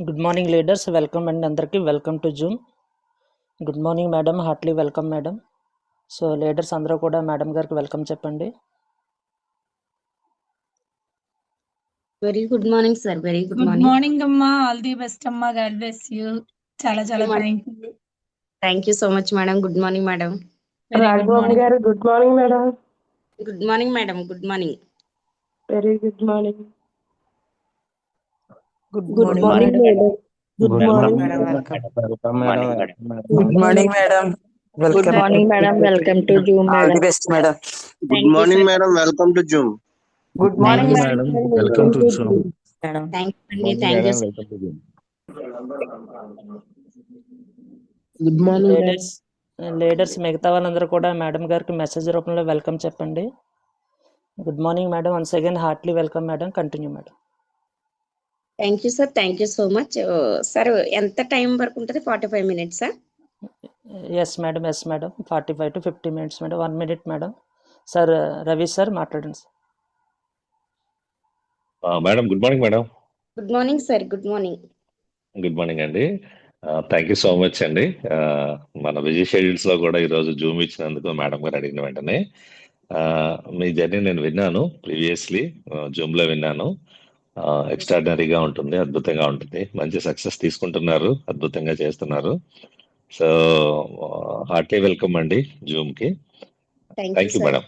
Good morning, leaders. Welcome and andarki welcome to Zoom. Good morning, madam. Heartily welcome, madam. So, leaders andra kuda madam gariki welcome cheppandi. Very good morning, sir. Very good morning. Good morning, Amma. All the best, Amma. God bless you. Chala thank you. Thank you so much, madam. Good morning, madam. Very good morning. Good morning, madam. Good morning, madam. Good morning. Very good morning. Good morning, madam. Good morning, madam. Welcome, madam. Good morning, madam. Good morning, madam. Welcome to Zoom, All madam. the best, madam. Thank Good you, morning, sir. madam. Welcome to Zoom. Good morning, madam. Welcome to Zoom, madam. Thank you, Morning, thank you. madam. Welcome to Zoom. Good morning, Leaders మిగతా వాళ్ళందరూ కూడా madam గారికి message రూపంలో welcome చెప్పండి. Good morning madam. Once again heartily welcome madam. Continue madam. Thank you sir. Thank you so much. Sir ఎంత time వరకు ఉంటుంది? 45 minutes sir? Yes madam, 45 to 50 minutes madam. 1 minute madam. Sir Ravi sir మాట్లాడండి sir. Madam good morning madam. Good morning sir. Good morning. Good morning అండి. Thank you so much అండి. మన busy schedules లో కూడా ఈరోజు జూమ్ ఇచ్చినందుకు మేడం గారు అడిగిన వెంటనే మీ జర్నీ నేను విన్నాను, ప్రీవియస్లీ జూమ్ లో విన్నాను. ఎక్స్ట్రాడినరీగా ఉంటుంది, అద్భుతంగా ఉంటుంది, మంచి సక్సెస్ తీసుకుంటున్నారు, అద్భుతంగా చేస్తున్నారు. సో హార్ట్లీ వెల్కమ్ అండి జూమ్ కి. Thank you madam.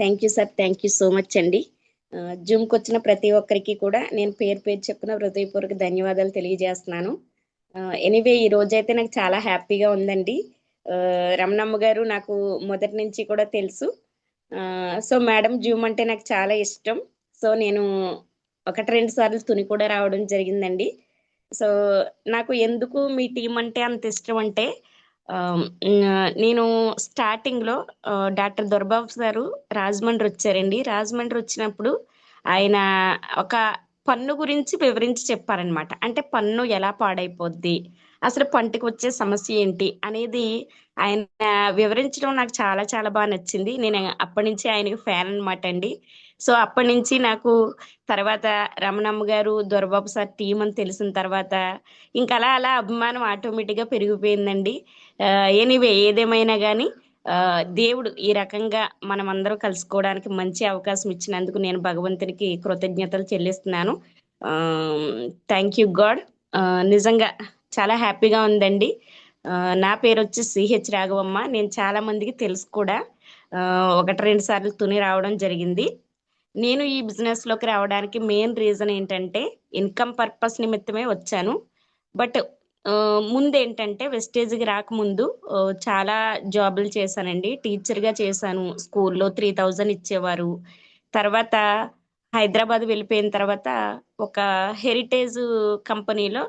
Thank you sir. Thank you so much అండి. జూమ్కి వచ్చిన ప్రతి ఒక్కరికి కూడా నేను పేరు చెప్పిన హృదయపూర్వక ధన్యవాదాలు తెలియజేస్తున్నాను. ఎనీవే ఈ రోజైతే నాకు చాలా హ్యాపీగా ఉందండి. రమణమ్మ గారు నాకు మొదటి నుంచి కూడా తెలుసు. సో మేడం జూమ్ అంటే నాకు చాలా ఇష్టం. సో నేను 1-2 సార్లు తుని కూడా రావడం జరిగిందండి. సో నాకు ఎందుకు మీ టీం అంటే అంత ఇష్టం అంటే, నేను స్టార్టింగ్లో డాక్టర్ దొరబాబు సారు రాజమండ్రి వచ్చారండి. రాజమండ్రి వచ్చినప్పుడు ఆయన ఒక పన్ను గురించి వివరించి చెప్పారనమాట. అంటే పన్ను ఎలా పాడైపోద్ది, అసలు పంటికి వచ్చే సమస్య ఏంటి అనేది ఆయన వివరించడం నాకు చాలా చాలా బాగా నచ్చింది. నేను అప్పటి నుంచి ఆయనకి ఫ్యాన్ అనమాట అండి. సో అప్పటి నుంచి నాకు తర్వాత రమణమ్మ గారు, దొరబాబు సార్ టీం అని తెలిసిన తర్వాత ఇంకా అలా అలా అభిమానం ఆటోమేటిక్గా పెరిగిపోయిందండి. ఎనీవే ఏదేమైనా కానీ దేవుడు ఈ రకంగా మనం అందరూ కలుసుకోవడానికి మంచి అవకాశం ఇచ్చినందుకు నేను భగవంతునికి కృతజ్ఞతలు చెల్లిస్తున్నాను. Thank you God. నిజంగా చాలా హ్యాపీగా ఉందండి. నా పేరు వచ్చి సిహెచ్ రాఘవమ్మ. నేను చాలా మందికి తెలుసు కూడా. 1-2 సార్లు తుని రావడం జరిగింది. నేను ఈ బిజినెస్లోకి రావడానికి మెయిన్ రీజన్ ఏంటంటే ఇన్కమ్ పర్పస్ నిమిత్తమే వచ్చాను. బట్ ముందు ఏంటంటే వెస్టేజ్కి రాకముందు చాలా జాబులు చేశానండి. టీచర్గా చేశాను. స్కూల్లో 3000 ఇచ్చేవారు. తర్వాత హైదరాబాద్ వెళ్ళిపోయిన తర్వాత ఒక హెరిటేజ్ కంపెనీలో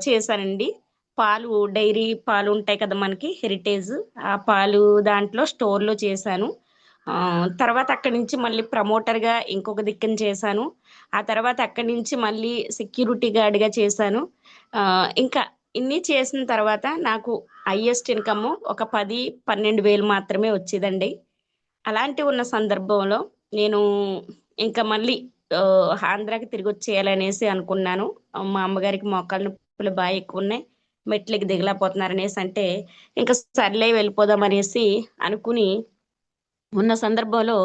చేశానండి. పాలు, డైరీ పాలు ఉంటాయి కదా మనకి, హెరిటేజ్, ఆ పాలు దాంట్లో స్టోర్లో చేశాను. తర్వాత అక్కడి నుంచి మళ్ళీ ప్రమోటర్గా ఇంకొక దిక్కున చేశాను. ఆ తర్వాత అక్కడి నుంచి మళ్ళీ సెక్యూరిటీ గార్డ్గా చేశాను. ఇంకా ఇన్ని చేసిన తర్వాత నాకు హైయెస్ట్ ఇన్కమ్ ఒక 10-12 వేలు మాత్రమే వచ్చేదండి. అలాంటి ఉన్న సందర్భంలో నేను ఇంకా మళ్ళీ ఆంధ్రాకి తిరిగి వచ్చేయాలనేసి అనుకున్నాను. మా అమ్మగారికి మోకాళ్ళ నొప్పులు బాగా ఎక్కువ ఉన్నాయి, మెట్లకి దిగలేకపోతున్నారనేసి అంటే ఇంకా సర్లే వెళ్ళిపోదాం అనేసి అనుకుని ఉన్న సందర్భంలో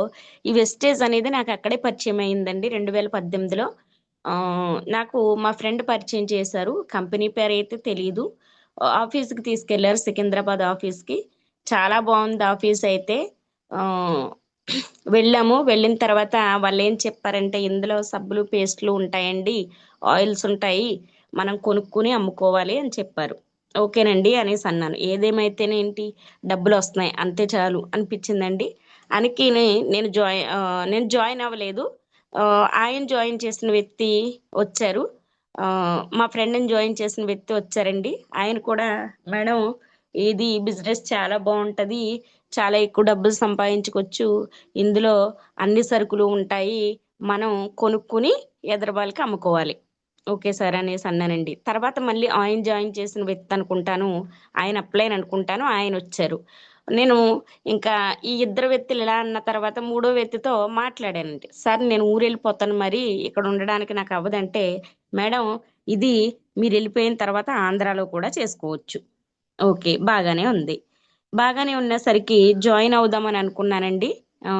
ఈ వెస్టేజ్ అనేది నాకు అక్కడే పరిచయం అయిందండి. 2018లో నాకు మా ఫ్రెండ్ పరిచయం చేశారు. కంపెనీ పేరు అయితే తెలియదు. ఆఫీస్కి తీసుకెళ్లారు, సికింద్రాబాద్ ఆఫీస్కి. చాలా బాగుంది ఆఫీస్ అయితే. వెళ్ళాము. వెళ్ళిన తర్వాత వాళ్ళు ఏం చెప్పారంటే, ఇందులో సబ్బులు, పేస్ట్లు ఉంటాయండి, ఆయిల్స్ ఉంటాయి, మనం కొనుక్కుని అమ్ముకోవాలి అని చెప్పారు. ఓకేనండి అనేసి అన్నాను. ఏదేమైతేనేంటి, డబ్బులు వస్తున్నాయి అంతే చాలు అనిపించిందండి. అనికి నేను జాయిన్ అవ్వలేదు. ఆయన జాయిన్ చేసిన వ్యక్తి వచ్చారు, మా ఫ్రెండ్ని జాయిన్ చేసిన వ్యక్తి వచ్చారండి. ఆయన కూడా మేడం ఇది బిజినెస్ చాలా బాగుంటుంది, చాలా ఎక్కువ డబ్బులు సంపాదించుకోవచ్చు, ఇందులో అన్ని సరుకులు ఉంటాయి, మనం కొనుక్కుని ఎదరు వాళ్ళకి అమ్ముకోవాలి. ఓకే సార్ అనేసి అన్నానండి. తర్వాత మళ్ళీ ఆయన జాయిన్ చేసిన వ్యక్తి అనుకుంటాను, ఆయన అప్లైన్ అనుకుంటాను, ఆయన వచ్చారు. నేను ఇంకా ఈ 2 వ్యక్తులు ఇలా అన్న తర్వాత 3వ వ్యక్తితో మాట్లాడానండి. సార్ నేను ఊరు వెళ్ళిపోతాను, మరి ఇక్కడ ఉండడానికి నాకు అవ్వదంటే, మేడం ఇది మీరు వెళ్ళిపోయిన తర్వాత ఆంధ్రాలో కూడా చేసుకోవచ్చు. ఓకే, బాగానే ఉంది. బాగానే ఉన్నసరికి జాయిన్ అవుదామని అనుకున్నానండి. ఆ,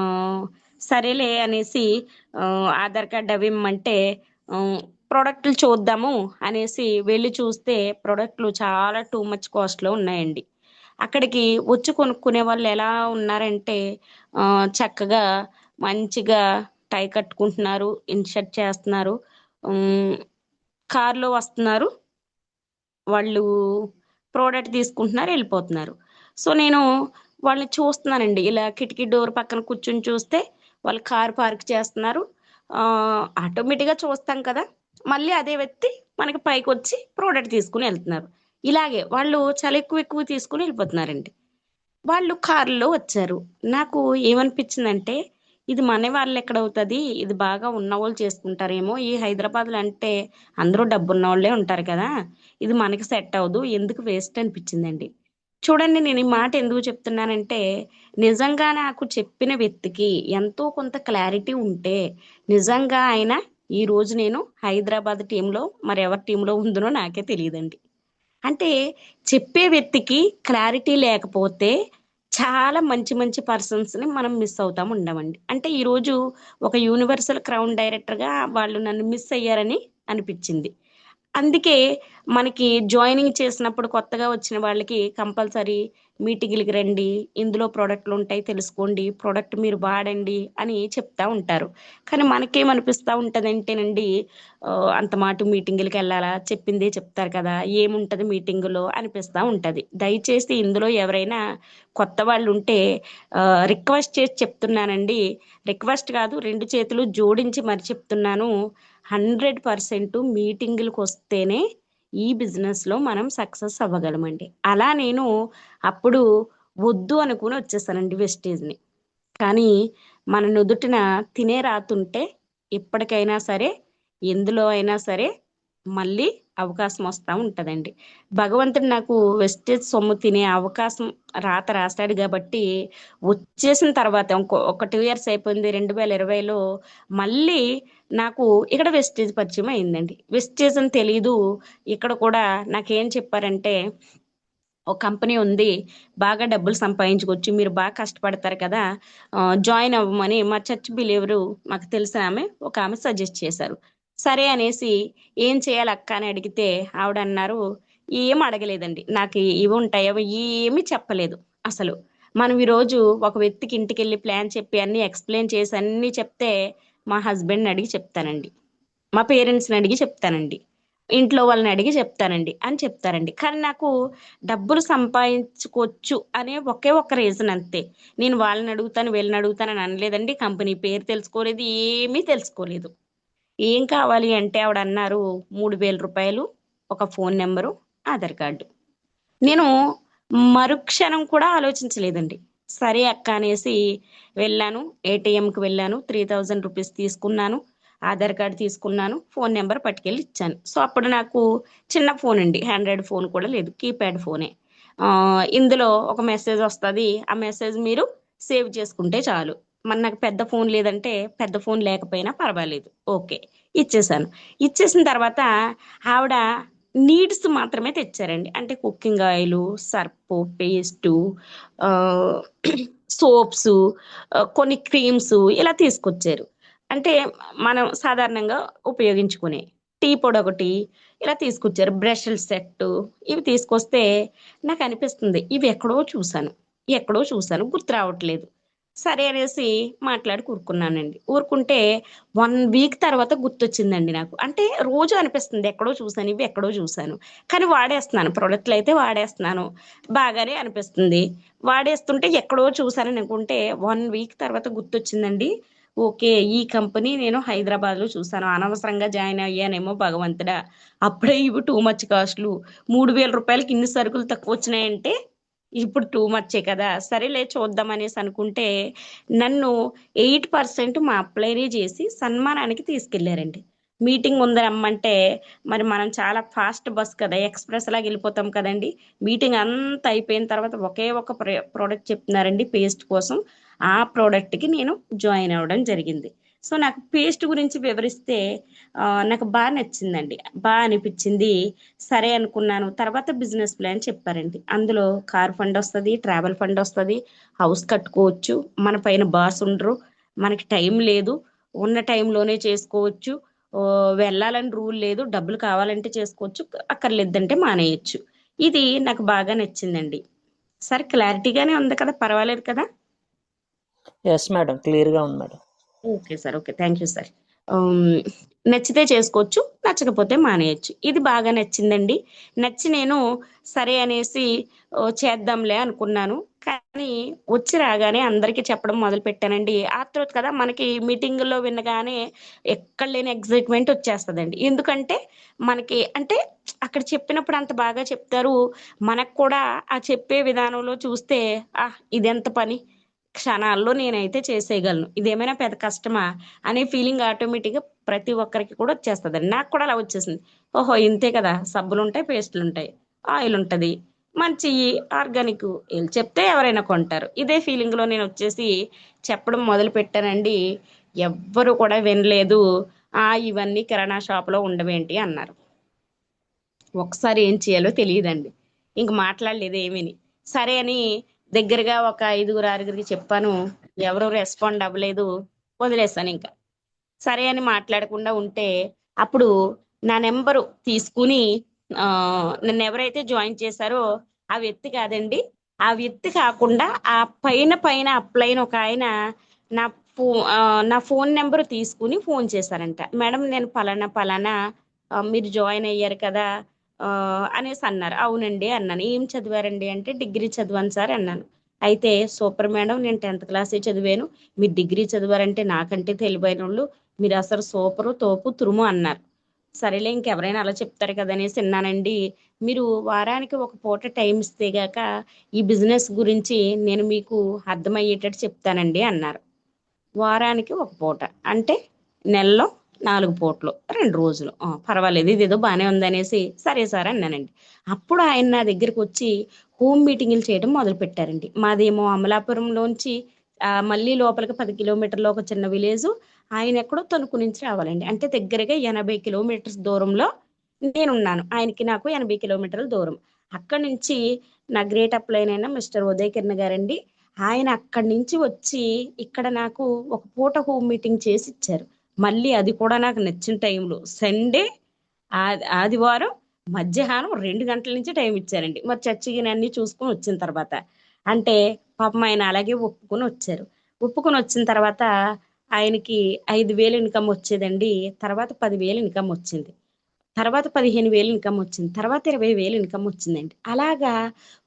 సరేలే అనేసి ఆధార్ కార్డ్ అవి ఇమ్మంటే ప్రోడక్ట్లు చూద్దాము అనేసి వెళ్ళి చూస్తే ప్రోడక్ట్లు చాలా టూ మచ్ కాస్ట్లో ఉన్నాయండి. అక్కడికి వచ్చి కొనుక్కునే వాళ్ళు ఎలా ఉన్నారంటే ఆ, చక్కగా మంచిగా టై కట్టుకుంటున్నారు, ఇన్షర్ట్ చేస్తున్నారు, కార్లో వస్తున్నారు, వాళ్ళు ప్రోడక్ట్ తీసుకుంటున్నారు, వెళ్ళిపోతున్నారు. సో నేను వాళ్ళని చూస్తున్నానండి, ఇలా కిటికీ డోర్ పక్కన కూర్చుని చూస్తే వాళ్ళు కార్ పార్క్ చేస్తున్నారు. ఆటోమేటిక్గా చూస్తాం కదా, మళ్ళీ అదే వ్యక్తి మనకి పైకి వచ్చి ప్రోడక్ట్ తీసుకుని వెళ్తున్నారు. ఇలాగే వాళ్ళు చాలా ఎక్కువ ఎక్కువ తీసుకుని వెళ్ళిపోతున్నారండి. వాళ్ళు కారులో వచ్చారు. నాకు ఏమనిపించిందంటే ఇది మన వాళ్ళు ఎక్కడ అవుతుంది, ఇది బాగా ఉన్న వాళ్ళు చేసుకుంటారేమో, ఈ హైదరాబాద్లో అంటే అందరూ డబ్బున్న వాళ్ళే ఉంటారు కదా, ఇది మనకి సెట్ అవ్వదు, ఎందుకు వేస్ట్ అనిపించిందండి. చూడండి, నేను ఈ మాట ఎందుకు చెప్తున్నానంటే నిజంగా నాకు చెప్పిన వ్యక్తికి ఎంతో కొంత క్లారిటీ ఉంటే నిజంగా ఆయన ఈ రోజు నేను హైదరాబాద్ టీంలో మరి ఎవరి టీంలో ఉందనో నాకే తెలియదండి. అంటే చెప్పే వ్యక్తికి క్లారిటీ లేకపోతే చాలా మంచి మంచి పర్సన్స్ని మనం మిస్ అవుతాం ఉండమండి. అంటే ఈరోజు ఒక యూనివర్సల్ క్రౌన్ డైరెక్టర్గా వాళ్ళు నన్ను మిస్ అయ్యారని అనిపించింది. అందుకే మనకి జాయినింగ్ చేసినప్పుడు కొత్తగా వచ్చిన వాళ్ళకి కంపల్సరీ మీటింగ్లకి రండి, ఇందులో ప్రోడక్ట్లు ఉంటాయి తెలుసుకోండి, ప్రోడక్ట్ మీరు వాడండి అని చెప్తా ఉంటారు. కానీ మనకేమనిపిస్తూ ఉంటుందంటేనండి, అంత మాట మీటింగులకి వెళ్ళాలా, చెప్పిందే చెప్తారు కదా, ఏముంటుంది మీటింగులో అనిపిస్తూ ఉంటుంది. దయచేసి ఇందులో ఎవరైనా కొత్త వాళ్ళు ఉంటే రిక్వెస్ట్ చేసి చెప్తున్నానండి, రిక్వెస్ట్ కాదు, రెండు చేతులు జోడించి మరి చెప్తున్నాను, 100% మీటింగులకు వస్తేనే ఈ బిజినెస్లో మనం సక్సెస్ అవ్వగలమండి. అలా నేను అప్పుడు వద్దు అనుకుని వచ్చేసానండి వెస్టేజ్ని. కానీ మన నుదుటిన తినే రాతుంటే ఎప్పటికైనా సరే, ఎందులో అయినా సరే మళ్ళీ అవకాశం వస్తూ ఉంటుందండి. భగవంతుడు నాకు వెస్టేజ్ సొమ్ము తినే అవకాశం రాత రాశాడు కాబట్టి వచ్చేసిన తర్వాత ఒక 2 years అయిపోయింది, 2020లో మళ్ళీ నాకు ఇక్కడ వెస్టేజ్ పరిచయం అయిందండి. వెస్టేజ్ అని తెలీదు. ఇక్కడ కూడా నాకేం చెప్పారంటే ఒక కంపెనీ ఉంది, బాగా డబ్బులు సంపాదించుకోవచ్చు, మీరు బాగా కష్టపడతారు కదా, జాయిన్ అవ్వమని మా చర్చ్ బిలీవరు మాకు తెలిసిన ఒక ఆమె సజెస్ట్ చేశారు. సరే అనేసి ఏం చేయాలి అక్క అని అడిగితే ఆవిడ అన్నారు, ఏం అడగలేదండి, నాకు ఇవి ఉంటాయో ఏమీ చెప్పలేదు అసలు. మనం ఈరోజు ఒక వ్యక్తికి ఇంటికి వెళ్ళి ప్లాన్ చెప్పి అన్ని ఎక్స్ప్లెయిన్ చేసి అన్నీ చెప్తే మా హస్బెండ్ని అడిగి చెప్తానండి, మా పేరెంట్స్ని అడిగి చెప్తానండి, ఇంట్లో వాళ్ళని అడిగి చెప్తానండి అని చెప్తారండి. కానీ నాకు డబ్బులు సంపాదించుకోవచ్చు అనే ఒకే ఒక్క రీజన్ అంతే. నేను వాళ్ళని అడుగుతాను వీళ్ళని అడుగుతాను అని అనలేదండి, కంపెనీ పేరు తెలుసుకోలేదు, ఏమీ తెలుసుకోలేదు. ఏం కావాలి అంటే ఆవిడ అన్నారు 3,000 రూపాయలు, ఒక ఫోన్ నెంబరు, ఆధార్ కార్డు. నేను మరుక్షణం కూడా ఆలోచించలేదండి. సరే అక్క అనేసి వెళ్ళాను, ఏటీఎంకి వెళ్ళాను, 3,000 రూపీస్ తీసుకున్నాను, ఆధార్ కార్డు తీసుకున్నాను, ఫోన్ నెంబర్ పట్టుకెళ్ళి ఇచ్చాను. సో అప్పుడు నాకు చిన్న ఫోన్ అండి, ఆండ్రాయిడ్ ఫోన్ కూడా లేదు, కీప్యాడ్ ఫోనే. ఇందులో ఒక మెసేజ్ వస్తుంది, ఆ మెసేజ్ మీరు సేవ్ చేసుకుంటే చాలు. మరి నాకు పెద్ద ఫోన్ లేదంటే పెద్ద ఫోన్ లేకపోయినా పర్వాలేదు, ఓకే ఇచ్చేసాను. ఇచ్చేసిన తర్వాత ఆవిడ నీడ్స్ మాత్రమే తెచ్చారండి. అంటే కుకింగ్ ఆయిల్, సర్పు, పేస్టు, సోప్స్, కొన్ని క్రీమ్స్ ఇలా తీసుకొచ్చారు. అంటే మనం సాధారణంగా ఉపయోగించుకునే టీ పొడి ఒకటి ఇలా తీసుకొచ్చారు, బ్రష్ల సెట్ ఇవి తీసుకొస్తే నాకు అనిపిస్తుంది ఇవి ఎక్కడో చూసాను గుర్తు రావట్లేదు. సరే అనేసి మాట్లాడి ఊరుకున్నానండి. ఊరుకుంటే 1 week తర్వాత గుర్తొచ్చిందండి నాకు. అంటే రోజు అనిపిస్తుంది ఎక్కడో చూసాను, ఇవి ఎక్కడో చూసాను, కానీ వాడేస్తున్నాను, ప్రోడక్ట్లు అయితే వాడేస్తున్నాను, బాగానే అనిపిస్తుంది. వాడేస్తుంటే ఎక్కడో చూసానని అనుకుంటే 1 week తర్వాత గుర్తొచ్చిందండి. ఓకే, ఈ కంపెనీ నేను హైదరాబాద్లో చూసాను, అనవసరంగా జాయిన్ అయ్యానేమో భగవంతుడా, అప్పుడే ఇవి టూ మచ్ కాస్ట్లు, 3,000 రూపాయలకి ఇన్ని సరుకులు తక్కువ వచ్చినాయంటే ఇప్పుడు టూ మచ్చే కదా, సరేలే చూద్దాం అనేసి అనుకుంటే నన్ను 8% మా అప్లైనే చేసి సన్మానానికి తీసుకెళ్లారండి. మీటింగ్ ఉందని రమ్మంటే మరి మనం చాలా ఫాస్ట్ బస్ కదా, ఎక్స్ప్రెస్ లాగా వెళ్ళిపోతాం కదండి. మీటింగ్ అంతా అయిపోయిన తర్వాత ఒకే ఒక ప్రోడక్ట్ చెప్తున్నారండి పేస్ట్ కోసం, ఆ ప్రోడక్ట్కి నేను జాయిన్ అవ్వడం జరిగింది. సో నాకు పేస్ట్ గురించి వివరిస్తే నాకు బాగా నచ్చిందండి, బాగా అనిపించింది. సరే అనుకున్నాను. తర్వాత బిజినెస్ ప్లాన్ చెప్పారండి. అందులో కార్ ఫండ్ వస్తుంది, ట్రావెల్ ఫండ్ వస్తుంది, హౌస్ కట్టుకోవచ్చు, మన పైన బాస్ ఉండరు, మనకి టైం లేదు, ఉన్న టైంలోనే చేసుకోవచ్చు, ఓ, వెళ్ళాలని రూల్ లేదు, డబ్బులు కావాలంటే చేసుకోవచ్చు, అక్కర్లేదంటే మానేయచ్చు. ఇది నాకు బాగా నచ్చిందండి. సార్ క్లారిటీగానే ఉంది కదా, పర్వాలేదు కదా? ఎస్ మేడం, క్లియర్గా ఉంది madam. Okay sir, okay, thank you sir. నచ్చితే చేసుకోవచ్చు, నచ్చకపోతే మానేయచ్చు. ఇది బాగా నచ్చిందండి. నచ్చి నేను సరే అనేసి చేద్దాంలే అనుకున్నాను. కానీ వచ్చి రాగానే అందరికీ చెప్పడం మొదలు పెట్టానండి. ఆ తర్వాత కదా మనకి మీటింగుల్లో వినగానే ఎక్కడ లేని ఎగ్జైట్మెంట్ వచ్చేస్తుందండి. ఎందుకంటే మనకి అంటే అక్కడ చెప్పినప్పుడు అంత బాగా చెప్తారు, మనకు కూడా ఆ చెప్పే విధానంలో చూస్తే ఇదెంత పని, క్షణాల్లో నేనైతే చేసేయగలను, ఇదేమైనా పెద్ద కష్టమా అనే ఫీలింగ్ ఆటోమేటిక్గా ప్రతి ఒక్కరికి కూడా వచ్చేస్తుందండి. నాకు కూడా అలా వచ్చేసింది. ఓహో ఇంతే కదా, సబ్బులు ఉంటాయి, పేస్టులు ఉంటాయి, ఆయిల్ ఉంటుంది, మంచి ఆర్గానిక్, వీళ్ళు చెప్తే ఎవరైనా కొంటారు, ఇదే ఫీలింగ్లో నేను వచ్చేసి చెప్పడం మొదలు పెట్టానండి. ఎవ్వరు కూడా వినలేదు. ఇవన్నీ కిరాణా షాప్లో ఉండవేంటి అన్నారు. ఒకసారి ఏం చేయాలో తెలియదండి, ఇంక మాట్లాడలేదు ఏమీని. సరే అని దగ్గరగా ఒక 5-6కి చెప్పాను, ఎవరు రెస్పాండ్ అవ్వలేదు, వదిలేస్తాను ఇంకా. సరే అని మాట్లాడకుండా ఉంటే అప్పుడు నా నెంబరు తీసుకుని నన్ను ఎవరైతే జాయిన్ చేశారో ఆ వ్యక్తి కాదండి, ఆ వ్యక్తి కాకుండా ఆ పైన పైన అప్లైన్ ఒక ఆయన నా నా ఫోన్ నెంబర్ తీసుకుని ఫోన్ చేశారంట. మేడం నేను పలానా మీరు జాయిన్ అయ్యారు కదా అనేసి అన్నారు. అవునండి అన్నాను. ఏం చదివారండి అంటే డిగ్రీ చదివాను సార్ అన్నాను. అయితే సూపర్ మేడం, నేను 10th క్లాసే చదివాను, మీరు డిగ్రీ చదివారంటే నాకంటే తెలివైన వాళ్ళు, మీరు అసలు సూపరు, తోపు, తురుము అన్నారు. సరేలే ఇంకెవరైనా అలా చెప్తారు కదా అనేసి విన్నానండి. మీరు వారానికి ఒక పూట టైం ఇస్తే గాక ఈ బిజినెస్ గురించి నేను మీకు అర్థమయ్యేటట్టు చెప్తానండి అన్నారు. వారానికి ఒక పూట అంటే నెలలో 4 పూటలు, 2 రోజులు, పర్వాలేదు, ఇదేదో బాగానే ఉందనేసి సరే సార్ అన్నానండి. అప్పుడు ఆయన నా దగ్గరికి వచ్చి హోమ్ మీటింగులు చేయడం మొదలు పెట్టారండి. మాదేమో అమలాపురంలోంచి మళ్ళీ లోపలికి 10 కిలోమీటర్లు ఒక చిన్న విలేజ్, ఆయన ఎక్కడో తణుకు నుంచి రావాలండి. అంటే దగ్గరగా 80 కిలోమీటర్స్ దూరంలో నేనున్నాను, ఆయనకి నాకు 80 కిలోమీటర్ల దూరం. అక్కడి నుంచి నా గ్రేట్ అప్లైన్ అయిన మిస్టర్ ఉదయ్ కిరణ్ గారండి, ఆయన అక్కడి నుంచి వచ్చి ఇక్కడ నాకు ఒక పూట హోమ్ మీటింగ్ చేసి ఇచ్చారు. మళ్ళీ అది కూడా నాకు నచ్చిన టైంలో సండే, ఆదివారం మధ్యాహ్నం 2 గంటల నుంచి టైం ఇచ్చారండి. మరి చర్చికి అన్ని చూసుకుని వచ్చిన తర్వాత అంటే పాపం ఆయన అలాగే ఒప్పుకొని వచ్చారు. ఒప్పుకొని వచ్చిన తర్వాత ఆయనకి 5,000 ఇన్కమ్ వచ్చేదండి. తర్వాత 10,000 ఇన్కమ్ వచ్చింది, తర్వాత 15,000 ఇన్కమ్ వచ్చింది, తర్వాత 20,000 ఇన్కమ్ వచ్చిందండి. అలాగా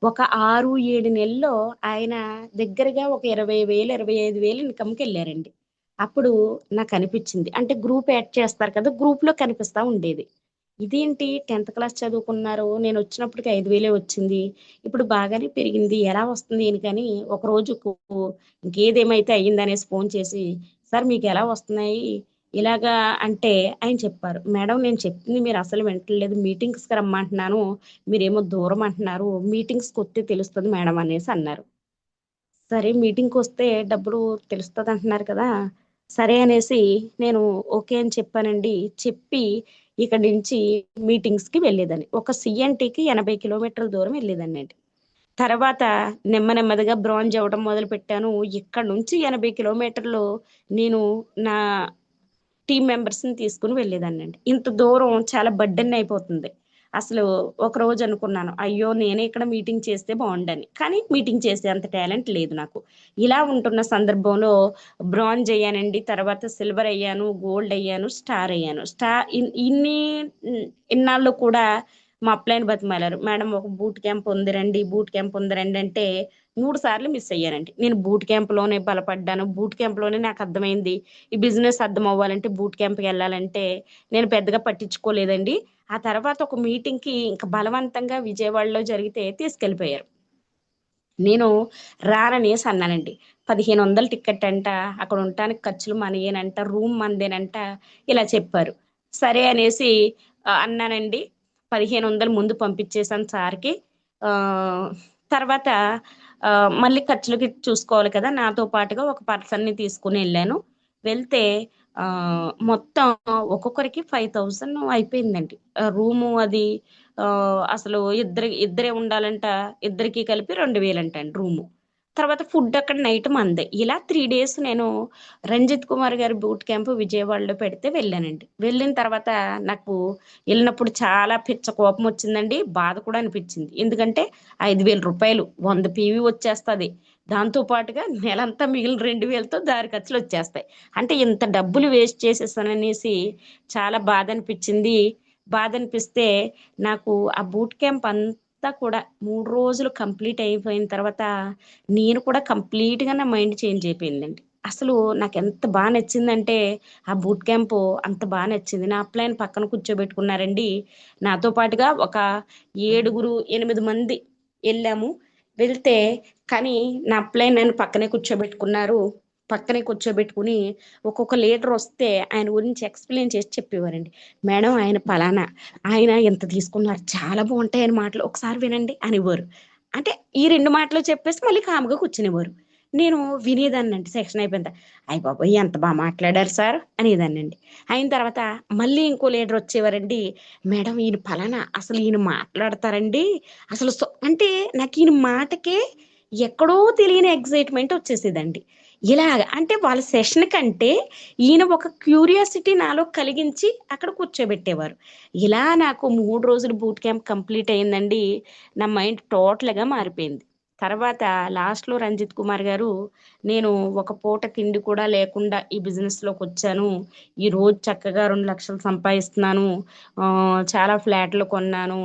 ఒక 6-7 నెలల్లో ఆయన దగ్గరగా ఒక 20,000 25,000 ఇన్కమ్కి వెళ్ళారండి. అప్పుడు నాకు అనిపించింది, అంటే గ్రూప్ యాడ్ చేస్తారు కదా, గ్రూప్లో కనిపిస్తూ ఉండేది, ఇదేంటి 10th క్లాస్ చదువుకున్నారు, నేను వచ్చినప్పటికి 5,000 వచ్చింది, ఇప్పుడు బాగానే పెరిగింది, ఎలా వస్తుంది ఈయనకని ఒక రోజుకు ఇంకేదేమైతే అయ్యిందనేసి ఫోన్ చేసి, సార్ మీకు ఎలా వస్తున్నాయి ఇలాగా అంటే ఆయన చెప్పారు, మేడం నేను చెప్పింది మీరు అసలు వింటలేదు, మీటింగ్స్కి రమ్మంటున్నాను, మీరేమో దూరం అంటున్నారు, మీటింగ్స్కి వస్తే తెలుస్తుంది మేడం అనేసి అన్నారు. సరే మీటింగ్కి వస్తే డబ్బులు తెలుస్తుంది అంటున్నారు కదా, సరే అనేసి నేను ఓకే అని చెప్పానండి. చెప్పి ఇక్కడ నుంచి మీటింగ్స్కి వెళ్ళేదాన్ని. ఒక సిఎన్టీకి 80 కిలోమీటర్ల దూరం వెళ్ళేదాన్ని అండి. తర్వాత నెమ్మదిగా బ్రాంజ్ అవ్వడం మొదలు పెట్టాను. ఇక్కడ నుంచి 80 కిలోమీటర్లు నేను నా టీం మెంబర్స్ని తీసుకుని వెళ్ళేదాన్నండి. ఇంత దూరం చాలా బర్డెన్ అయిపోతుంది. అసలు ఒక రోజు అనుకున్నాను, అయ్యో నేనే ఇక్కడ మీటింగ్ చేస్తే బాగుండని, కానీ మీటింగ్ చేసే అంత టాలెంట్ లేదు నాకు. ఇలా ఉంటున్న సందర్భంలో బ్రాంజ్ అయ్యానండి, తర్వాత సిల్వర్ అయ్యాను, గోల్డ్ అయ్యాను, స్టార్ అయ్యాను. ఇన్నాళ్ళు కూడా మా అప్లైన్ బతిమాలారు, మేడం ఒక బూట్ క్యాంప్ ఉంది రండి అంటే 3 సార్లు మిస్ అయ్యానండి. నేను బూట్ క్యాంప్లోనే బలపడ్డాను. బూట్ క్యాంప్లోనే నాకు అర్థమైంది, ఈ బిజినెస్ అర్థం అవ్వాలంటే బూట్ క్యాంప్కి వెళ్ళాలంటే నేను పెద్దగా పట్టించుకోలేదండి. ఆ తర్వాత ఒక మీటింగ్కి ఇంకా బలవంతంగా విజయవాడలో జరిగితే తీసుకెళ్ళిపోయారు. నేను రాననేసి అన్నానండి. 1,500 టికెట్ అంట, అక్కడ ఉండటానికి ఖర్చులు మనయేనంట, రూమ్ మనదేనంట, ఇలా చెప్పారు. సరే అనేసి అన్నానండి. 1,500 ముందు పంపించేశాను సార్కి. తర్వాత మళ్ళీ ఖర్చులకి చూసుకోవాలి కదా, నాతో పాటుగా ఒక పర్సన్ని తీసుకుని వెళ్ళాను. వెళ్తే మొత్తం ఒక్కొక్కరికి 5000 అయిపోయిందండి. రూము అది అసలు ఇద్దరే ఉండాలంట, ఇద్దరికి కలిపి 2000 అంటండి రూము. తర్వాత ఫుడ్ అక్కడ నైట్ మందే. ఇలా 3 డేస్ నేను రంజిత్ కుమార్ గారి బూట్ క్యాంప్ విజయవాడలో పెడితే వెళ్ళానండి. వెళ్ళిన తర్వాత నాకు వెళ్ళినప్పుడు చాలా పిచ్చ కోపం వచ్చిందండి, బాధ కూడా అనిపించింది. ఎందుకంటే 5000 రూపాయలు 100 పీవీ వచ్చేస్తుంది, దాంతో పాటుగా నెలంతా మిగిలిన 2000తో దారి ఖర్చులు వచ్చేస్తాయి. అంటే ఇంత డబ్బులు వేస్ట్ చేసేసాననేసి చాలా బాధ అనిపించింది. బాధ అనిపిస్తే నాకు ఆ బూట్ క్యాంప్ అంతా కూడా 3 రోజులు కంప్లీట్ అయిపోయిన తర్వాత నేను కూడా కంప్లీట్గా నా మైండ్ చేంజ్ అయిపోయిందండి. అసలు నాకు ఎంత బాగా నచ్చిందంటే ఆ బూట్ క్యాంప్ అంత బాగా నచ్చింది. నా అప్లైన్ పక్కన కూర్చోబెట్టుకున్నారండి. నాతో పాటుగా ఒక 8 మంది వెళ్ళాము. వెళ్తే కానీ నా అప్లైన్ నన్ను పక్కనే కూర్చోబెట్టుకుని ఒక్కొక్క లీడర్ వస్తే ఆయన గురించి ఎక్స్ప్లెయిన్ చేసి చెప్పేవారండి. మేడం ఆయన పలానా, ఆయన ఎంత తీసుకున్నారు, చాలా బాగుంటాయి ఆయన మాటలు, ఒకసారి వినండి అనేవారు. అంటే ఈ 2 మాటలు చెప్పేసి మళ్ళీ కామ్గా కూర్చునేవారు. నేను వినేదాన్నండి. సెక్షన్ అయిపోయింది, అయ్య బాబోయ్ ఎంత బాగా మాట్లాడారు సార్ అనేదాన్నండి. అయిన తర్వాత మళ్ళీ ఇంకో లీడర్ వచ్చేవారండి. మేడం ఈయన పలానా, అసలు ఈయన మాట్లాడతారండి అసలు అంటే నాకు ఈయన మాటకే ఎక్కడో తెలియని ఎగ్జైట్మెంట్ వచ్చేసేదండి. ఇలాగ అంటే వాళ్ళ సెషన్ కంటే ఈయన ఒక క్యూరియాసిటీ నాలో కలిగించి అక్కడ కూర్చోబెట్టేవారు. ఇలా నాకు 3 రోజులు బూట్ క్యాంప్ కంప్లీట్ అయిందండి. నా మైండ్ టోటల్గా మారిపోయింది. తర్వాత లాస్ట్లో రంజిత్ కుమార్ గారు, నేను ఒక పూట తిండి కూడా లేకుండా ఈ బిజినెస్లోకి వచ్చాను, ఈ రోజు చక్కగా 2 లక్షలు సంపాదిస్తున్నాను, చాలా ఫ్లాట్లు కొన్నాను,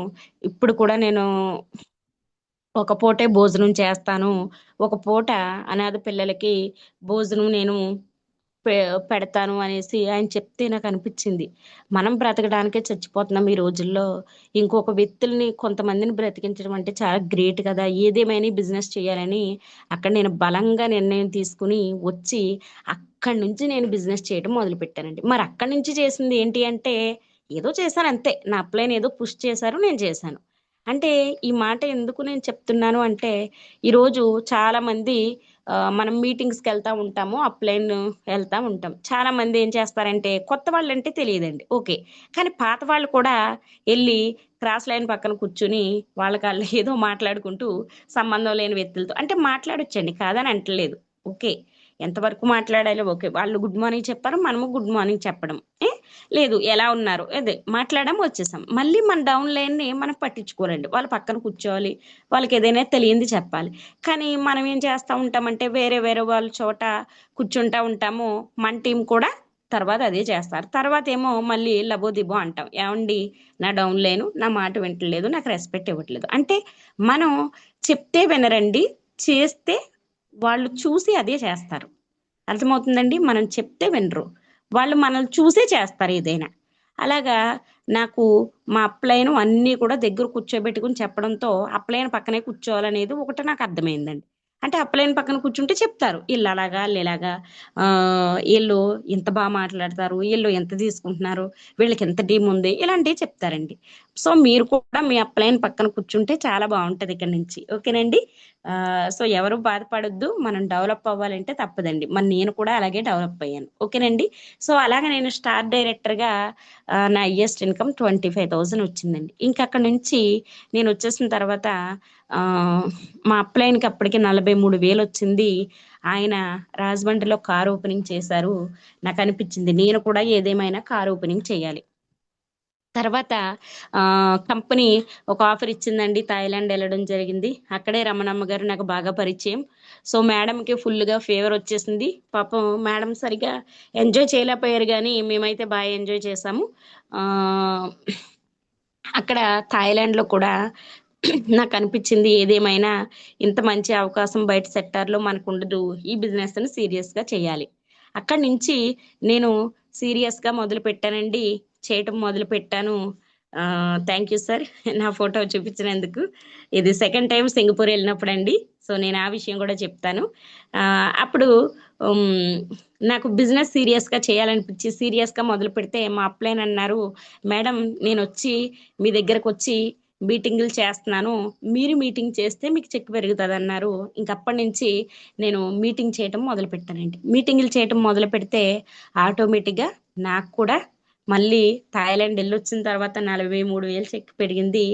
ఇప్పుడు కూడా నేను ఒక పూటే భోజనం చేస్తాను, ఒక పూట అనాథ పిల్లలకి భోజనం నేను పెడతాను అనేసి ఆయన చెప్తే నాకు అనిపించింది, మనం బ్రతకడానికే చచ్చిపోతున్నాం ఈ రోజుల్లో, ఇంకొక వ్యక్తుల్ని కొంతమందిని బ్రతికించడం అంటే చాలా గ్రేట్ కదా, ఏదేమైనా బిజినెస్ చేయాలని అక్కడ నేను బలంగా నిర్ణయం తీసుకుని వచ్చి అక్కడి నుంచి నేను బిజినెస్ చేయడం మొదలుపెట్టానండి. మరి అక్కడి నుంచి చేసింది ఏంటి అంటే ఏదో చేశాను అంతే, నా అప్లైన్ ఏదో పుష్ చేశారు, నేను చేశాను. అంటే ఈ మాట ఎందుకు నేను చెప్తున్నాను అంటే ఈరోజు చాలా మంది మనం మీటింగ్స్కి వెళ్తా ఉంటాము, అప్లైన్ వెళ్తా ఉంటాం. చాలా మంది ఏం చేస్తారంటే కొత్త వాళ్ళు అంటే తెలియదండి, ఓకే, కానీ పాత వాళ్ళు కూడా వెళ్ళి క్రాస్ లైన్ పక్కన కూర్చుని వాళ్ళ ఏదో మాట్లాడుకుంటూ సంబంధం లేని వ్యక్తులతో అంటే మాట్లాడొచ్చండి, కాదని అంటలేదు, ఓకే, ఎంతవరకు మాట్లాడాలి, ఓకే, వాళ్ళు గుడ్ మార్నింగ్ చెప్పారు, మనము గుడ్ మార్నింగ్ చెప్పడం, లేదు ఎలా ఉన్నారు అదే మాట్లాడడం, వచ్చేసాం. మళ్ళీ మన డౌన్ లైన్ని మనం పట్టించుకోరండి, వాళ్ళ పక్కన కూర్చోవాలి, వాళ్ళకి ఏదైనా తెలియంది చెప్పాలి. కానీ మనం ఏం చేస్తూ ఉంటామంటే వేరే వాళ్ళ చోట కూర్చుంటా ఉంటాము, మన టీం కూడా తర్వాత అదే చేస్తారు. తర్వాత ఏమో మళ్ళీ లబోదిబో అంటాం, ఏమండి నా డౌన్ లైను నా మాట వింటలేదు, నాకు రెస్పెక్ట్ ఇవ్వట్లేదు. అంటే మనం చెప్తే వినరండి, చేస్తే వాళ్ళు చూసి అదే చేస్తారు. అర్థమవుతుందండి, మనం చెప్తే వినరు, వాళ్ళు మనల్ని చూసే చేస్తారు ఏదైనా. అలాగా నాకు మా అప్లైన్ అన్నీ కూడా దగ్గర కూర్చోబెట్టుకుని చెప్పడంతో అప్లైన్ పక్కనే కూర్చోవాలనేది ఒకటి నాకు అర్థమైందండి. అంటే అప్లైన్ పక్కన కూర్చుంటే చెప్తారు, వీళ్ళు అలాగా వీళ్ళు ఇలాగా, వీళ్ళు ఇంత బాగా మాట్లాడతారు, వీళ్ళు ఎంత తీసుకుంటున్నారు, వీళ్ళకి ఎంత టీం ఉంది, ఇలాంటివి చెప్తారండి. సో మీరు కూడా మీ అప్లైన్ పక్కన కూర్చుంటే చాలా బాగుంటుంది ఇక్కడ నుంచి, ఓకేనండి. సో ఎవరు బాధపడొద్దు, మనం డెవలప్ అవ్వాలంటే తప్పదండి, మరి నేను కూడా అలాగే డెవలప్ అయ్యాను, ఓకేనండి. సో అలాగే నేను స్టార్ డైరెక్టర్గా నా హైయెస్ట్ ఇన్కమ్ 25,000 వచ్చిందండి. ఇంకా అక్కడ నుంచి నేను వచ్చేసిన తర్వాత మా అప్లైన్కి అప్పటికి 43,000 వచ్చింది. ఆయన రాజమండ్రిలో కార్ ఓపెనింగ్ చేశారు. నాకు అనిపించింది నేను కూడా ఏదేమైనా కార్ ఓపెనింగ్ చేయాలి. తర్వాత కంపెనీ ఒక ఆఫర్ ఇచ్చిందండి, థాయిలాండ్ వెళ్ళడం జరిగింది. అక్కడే రమణమ్మ గారు నాకు బాగా పరిచయం. సో మేడంకి ఫుల్గా ఫేవర్ వచ్చేసింది. పాపం మేడం సరిగా ఎంజాయ్ చేయలేకపోయారు, కానీ మేమైతే బాగా ఎంజాయ్ చేసాము. అక్కడ థాయిలాండ్లో కూడా నాకు అనిపించింది ఏదేమైనా ఇంత మంచి అవకాశం బయట సెక్టార్లో మనకు ఉండదు, ఈ బిజినెస్ని సీరియస్గా చేయాలి. అక్కడి నుంచి నేను సీరియస్గా మొదలు పెట్టానండి, చేయటం మొదలు పెట్టాను. థ్యాంక్ యూ సార్ నా ఫోటో చూపించినందుకు. ఇది సెకండ్ టైం సింగపూర్ వెళ్ళినప్పుడు అండి. సో నేను ఆ విషయం కూడా చెప్తాను. అప్పుడు నాకు బిజినెస్ సీరియస్గా చేయాలనిపించి సీరియస్గా మొదలు పెడితే మా అప్లైన్ అన్నారు, మేడం నేను వచ్చి మీ దగ్గరకు వచ్చి మీటింగులు చేస్తున్నాను, మీరు మీటింగ్ చేస్తే మీకు చెక్ పెరుగుతుంది అన్నారు. ఇంకప్పటి నుంచి నేను మీటింగ్ చేయటం మొదలు పెట్టానండి. మీటింగులు చేయటం మొదలు పెడితే ఆటోమేటిక్గా నాకు కూడా మళ్ళీ థాయిలాండ్ వెళ్ళొచ్చిన తర్వాత 43,000 చెక్ పెరిగింది.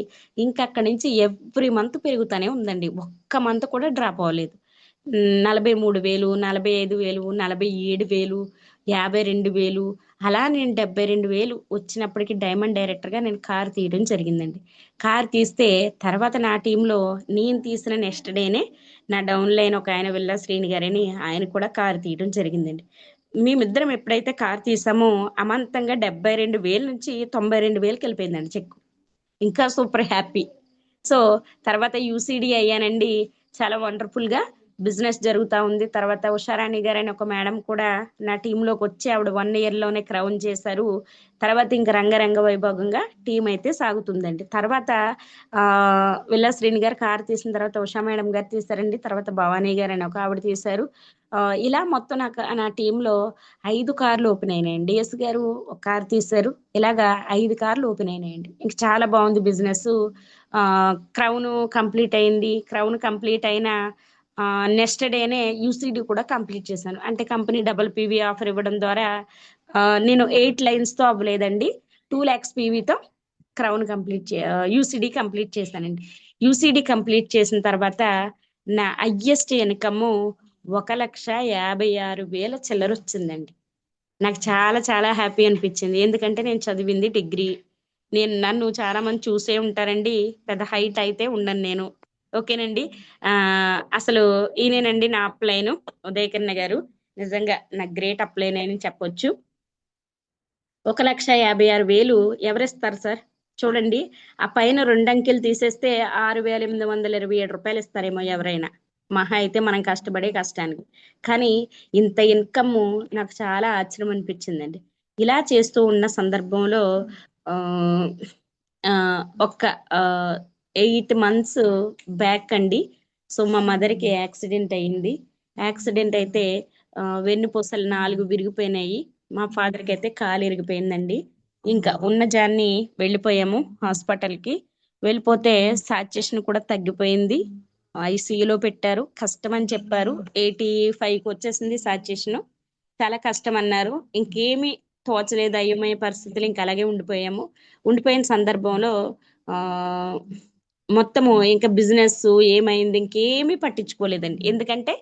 ఇంకా అక్కడి నుంచి ఎవ్రీ మంత్ పెరుగుతూనే ఉందండి. ఒక్క మంత్ కూడా డ్రాప్ అవ్వలేదు. 43,000, 45,000, 47,000, 52,000, అలా నేను 72,000 వచ్చినప్పటికీ డైమండ్ డైరెక్టర్గా నేను కార్ తీయడం జరిగిందండి. కార్ తీస్తే తర్వాత నా టీంలో నేను తీసిన నెక్స్ట్ డేనే నా డౌన్ లైన్ ఒక ఆయన విల్లా శ్రీని గారని ఆయన కూడా కార్ తీయడం జరిగిందండి. మేమిద్దరం ఎప్పుడైతే కార్ తీసామో అమాంతంగా 72,000 నుంచి 92,000కి వెళ్ళిపోయిందండి చెక్. ఇంకా సూపర్ హ్యాపీ. సో తర్వాత యూసిడి అయ్యానండి. చాలా వండర్ఫుల్గా బిజినెస్ జరుగుతూ ఉంది. తర్వాత ఉషారాణి గారు అని ఒక మేడం కూడా నా టీంలోకి వచ్చి ఆవిడ 1 yearలోనే క్రౌన్ చేశారు. తర్వాత ఇంకా రంగరంగ వైభోగంగా టీం అయితే సాగుతుందండి. తర్వాత విల్లా శ్రీని గారు కారు తీసిన తర్వాత ఉషా మేడం గారు తీశారండి. తర్వాత భవానీ గారు అని ఒక ఆవిడ తీశారు. ఇలా మొత్తం నా టీంలో 5 కార్లు ఓపెన్ అయినాయండి. డిఎస్ గారు ఒక కారు తీశారు. ఇలాగా 5 కార్లు ఓపెన్ అయినాయండి. ఇంక చాలా బాగుంది బిజినెస్. క్రౌన్ కంప్లీట్ అయింది. క్రౌన్ కంప్లీట్ అయిన నెక్స్ట్ డేనే యూసిడి కూడా కంప్లీట్ చేశాను. అంటే కంపెనీ డబుల్ పీవీ ఆఫర్ ఇవ్వడం ద్వారా నేను 8 లైన్స్తో అవ్వలేదండి, 2 lakhs పీవీతో క్రౌన్ యూసిడి కంప్లీట్ చేశానండి. యూసిడి కంప్లీట్ చేసిన తర్వాత నా హయ్యెస్ట్ ఇన్కమ్ 1,56,000 చిల్లర వచ్చిందండి. నాకు చాలా చాలా హ్యాపీ అనిపించింది. ఎందుకంటే నేను చదివింది డిగ్రీ. నన్ను చాలా మంది చూసే ఉంటారండి, పెద్ద హైట్ అయితే ఉండను నేను. ఓకేనండి. అసలు ఈయనేనండి నా అప్లైన్, ఉదయకరణ గారు. నిజంగా నా గ్రేట్ అప్లైన్ అని చెప్పొచ్చు. 1,56,000 ఎవరిస్తారు సార్? చూడండి, ఆ పైన 2 అంకెలు తీసేస్తే 6,827 రూపాయలు ఇస్తారేమో ఎవరైనా, మహా అయితే మనం కష్టపడే కష్టానికి. కానీ ఇంత ఇన్కమ్ నాకు చాలా ఆశ్చర్యం అనిపించిందండి. ఇలా చేస్తూ ఉన్న సందర్భంలో ఒక 8 months బ్యాక్ అండి. సో మా మదర్కి యాక్సిడెంట్ అయింది. యాక్సిడెంట్ అయితే వెన్నుపూసలు 4 విరిగిపోయినాయి. మా ఫాదర్కి అయితే కాలు ఇరిగిపోయిందండి. ఇంకా ఉన్న జాన్ని వెళ్ళిపోయాము హాస్పిటల్కి. వెళ్ళిపోతే సాచురేషన్ కూడా తగ్గిపోయింది. ఐసీయూలో పెట్టారు. కష్టం అని చెప్పారు. 85కి వచ్చేసింది సాచురేషన్. చాలా కష్టం అన్నారు. ఇంకేమీ తోచలేదు, అయ్యమయ్యే పరిస్థితులు ఇంకా అలాగే ఉండిపోయిన సందర్భంలో మొత్తము ఇంకా బిజినెస్ ఏమైంది ఇంకేమీ పట్టించుకోలేదండి. ఎందుకంటే